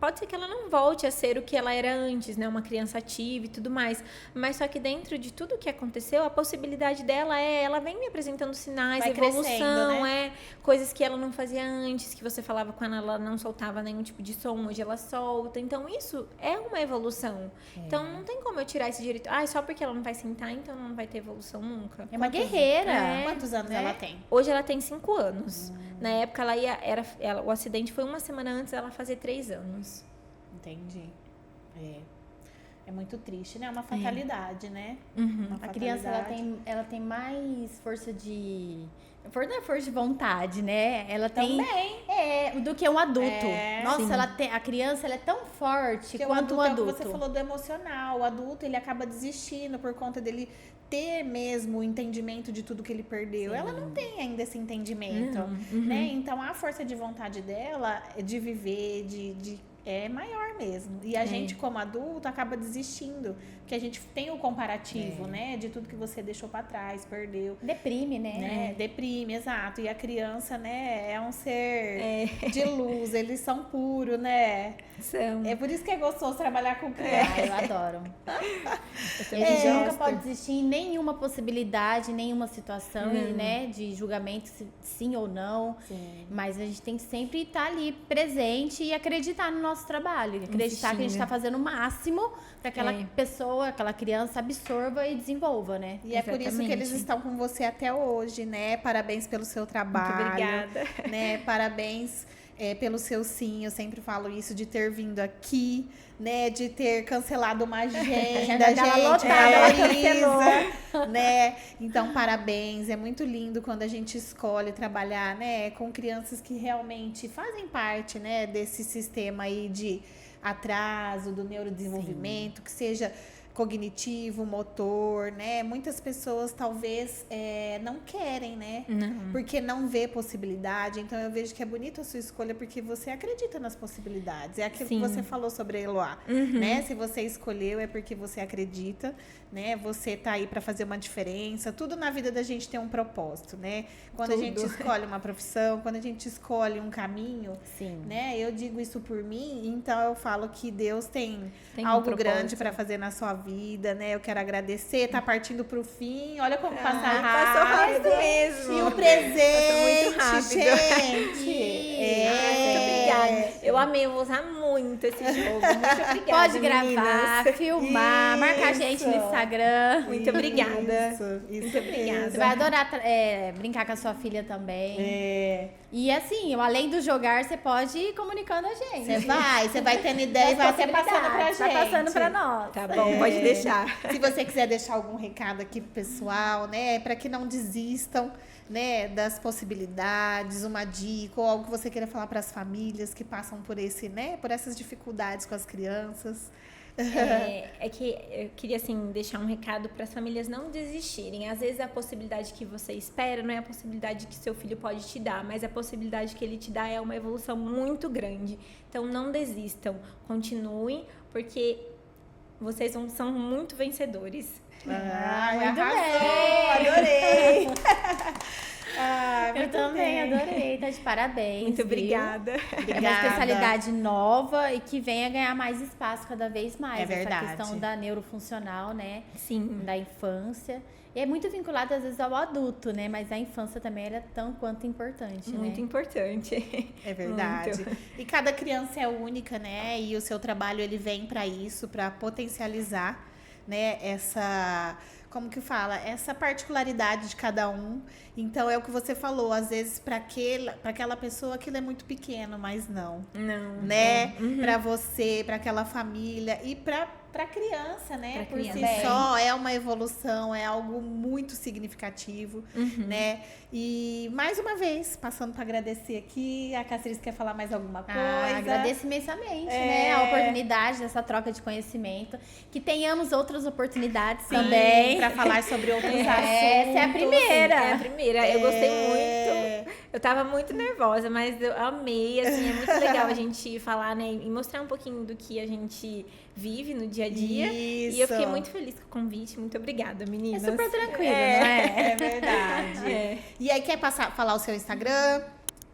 pode ser que ela não volte a ser o que ela era antes, né? Uma criança ativa e tudo mais. Mas só que dentro de tudo que aconteceu, a possibilidade dela ela vem me apresentando sinais, vai evolução, né? Coisas que ela não fazia antes, que você falava com ela não soltava nenhum tipo de som, hoje ela solta. Então, isso é uma evolução. Então, não tem como eu tirar esse direito. Só porque ela não vai sentar, então não vai ter evolução nunca. É uma guerreira. Quantos anos ela tem? Hoje ela tem 5 anos. Na época, o acidente foi 1 semana antes, ela fazia 3 anos. Entendi. É muito triste, né? É uma fatalidade, né? A criança, ela tem mais força de... Não é força de vontade, né? Ela tem... Também. Do que um adulto. Nossa, Sim. a criança, ela é tão forte Porque quanto um adulto. Você falou do emocional. O adulto, ele acaba desistindo por conta dele ter mesmo o entendimento de tudo que ele perdeu. Ela não tem ainda esse entendimento, né? Então, a força de vontade dela de viver, é maior mesmo. E a gente, como adulto, acaba desistindo. Porque a gente tem o comparativo, né? De tudo que você deixou pra trás, perdeu. Deprime, né? Deprime, exato. E a criança, né? É um ser de luz. Eles são puros, né? São. É por isso que é gostoso trabalhar com criança. Eu adoro. Eu A gente nunca gosto. pode desistir em nenhuma possibilidade, nenhuma situação, né? De julgamento, sim ou não. Sim. Mas a gente tem que sempre estar ali presente e acreditar no nosso trabalho. Acreditar que a gente está fazendo o máximo para aquela pessoa, aquela criança absorva e desenvolva, né? E é por isso que eles estão com você até hoje, né? Parabéns pelo seu trabalho. Muito obrigada. Né? Parabéns pelo seu sim. Eu sempre falo isso, de ter vindo aqui, né? De ter cancelado uma agenda, gente. Ela cancelou. Né? Então, parabéns. É muito lindo quando a gente escolhe trabalhar, né? Com crianças que realmente fazem parte, né? Desse sistema aí de atraso, do neurodesenvolvimento, que seja cognitivo, motor, né? Muitas pessoas talvez não querem, né? Porque não vê possibilidade. Então eu vejo que é bonita a sua escolha porque você acredita nas possibilidades. É aquilo que você falou sobre a Eloá, né? Se você escolheu é porque você acredita, né? Você tá aí para fazer uma diferença. Tudo na vida da gente tem um propósito, né? Quando a gente escolhe uma profissão, quando a gente escolhe um caminho, né? Eu digo isso por mim, então eu falo que Deus tem algo grande para fazer na sua vida, né? Eu quero agradecer, tá partindo pro fim. Olha como passa rápido. Passou rápido mesmo. E o presente, muito rápido. gente. Muito obrigada. Eu amei, eu vou usar muito esse jogo. Muito obrigada. Pode gravar, meninas. filmar, marcar a gente no Instagram. Muito obrigada. Isso Muito obrigada. Você vai adorar brincar com a sua filha também. E assim, além do jogar, você pode ir comunicando a gente. Você vai tendo ideia e vai até passando pra gente. Vai passando pra nós. Tá bom, pode deixar. Se você quiser deixar algum recado aqui pro pessoal, né, para que não desistam, né, das possibilidades, uma dica ou algo que você queira falar para as famílias que passam por por essas dificuldades com as crianças. É que eu queria, assim, deixar um recado para as famílias não desistirem. Às vezes a possibilidade que você espera não é a possibilidade que seu filho pode te dar, mas a possibilidade que ele te dá é uma evolução muito grande. Então não desistam, continuem, porque vocês são muito vencedores. Muito bem! Adorei! Ah, Eu também adorei, tá de parabéns. Muito viu? obrigada. É uma especialidade nova e que venha ganhar mais espaço cada vez mais. É verdade. Essa questão da neurofuncional, né? Sim. Da infância. E é muito vinculado, às vezes, ao adulto, né? Mas a infância também era tão quanto importante, Muito né? importante. É verdade. Muito. E cada criança é única, né? E o seu trabalho ele vem para isso, para potencializar, né? Essa, como que fala? Essa particularidade de cada um. Então é o que você falou, às vezes para aquela pessoa aquilo é muito pequeno, mas não, Não. né? Para você, para aquela família e para criança, né? Pra Por si criança. só é uma evolução, é algo muito significativo, né? E mais uma vez, passando para agradecer aqui, a Catriz quer falar mais alguma coisa? Agradeço imensamente, né? A oportunidade dessa troca de conhecimento. Que tenhamos outras oportunidades também. Para falar sobre outros assuntos. Essa é a primeira. É a primeira. Eu gostei muito. Eu tava muito nervosa, mas eu amei. Assim, é muito legal a gente falar, né? E mostrar um pouquinho do que a gente vive no dia a dia. Isso. E eu fiquei muito feliz com o convite. Muito obrigada, É meninas. super tranquilo, não é? É verdade. É. E aí, quer falar o seu Instagram?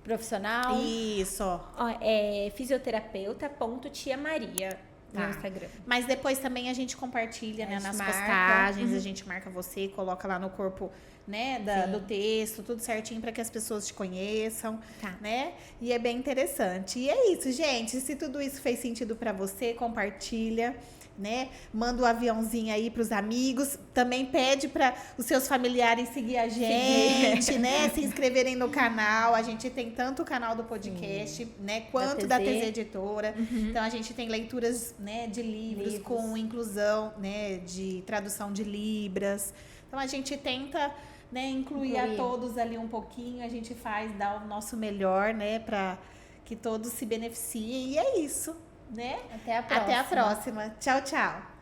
Profissional. Isso. Ó, é fisioterapeuta.tiamaria Tá. no Instagram. Mas depois também a gente compartilha, né, A gente nas marca. postagens, a gente marca você, coloca lá no corpo, né, do texto, tudo certinho para que as pessoas te conheçam, Tá. né? E é bem interessante. E é isso, gente. Se tudo isso fez sentido para você, compartilha, né? Manda o aviãozinho aí pros amigos. Também pede para os seus familiares seguir a gente, né? Se inscreverem no canal. A gente tem tanto o canal do podcast, né? Quanto da TZ Editora. Então a gente tem leituras, né, de livros com inclusão, né, de tradução de Libras. Então a gente tenta, né, incluir a todos ali um pouquinho. A gente dá o nosso melhor, né, para que todos se beneficiem. E é isso, né? Até a próxima. Até a próxima. Tchau, tchau.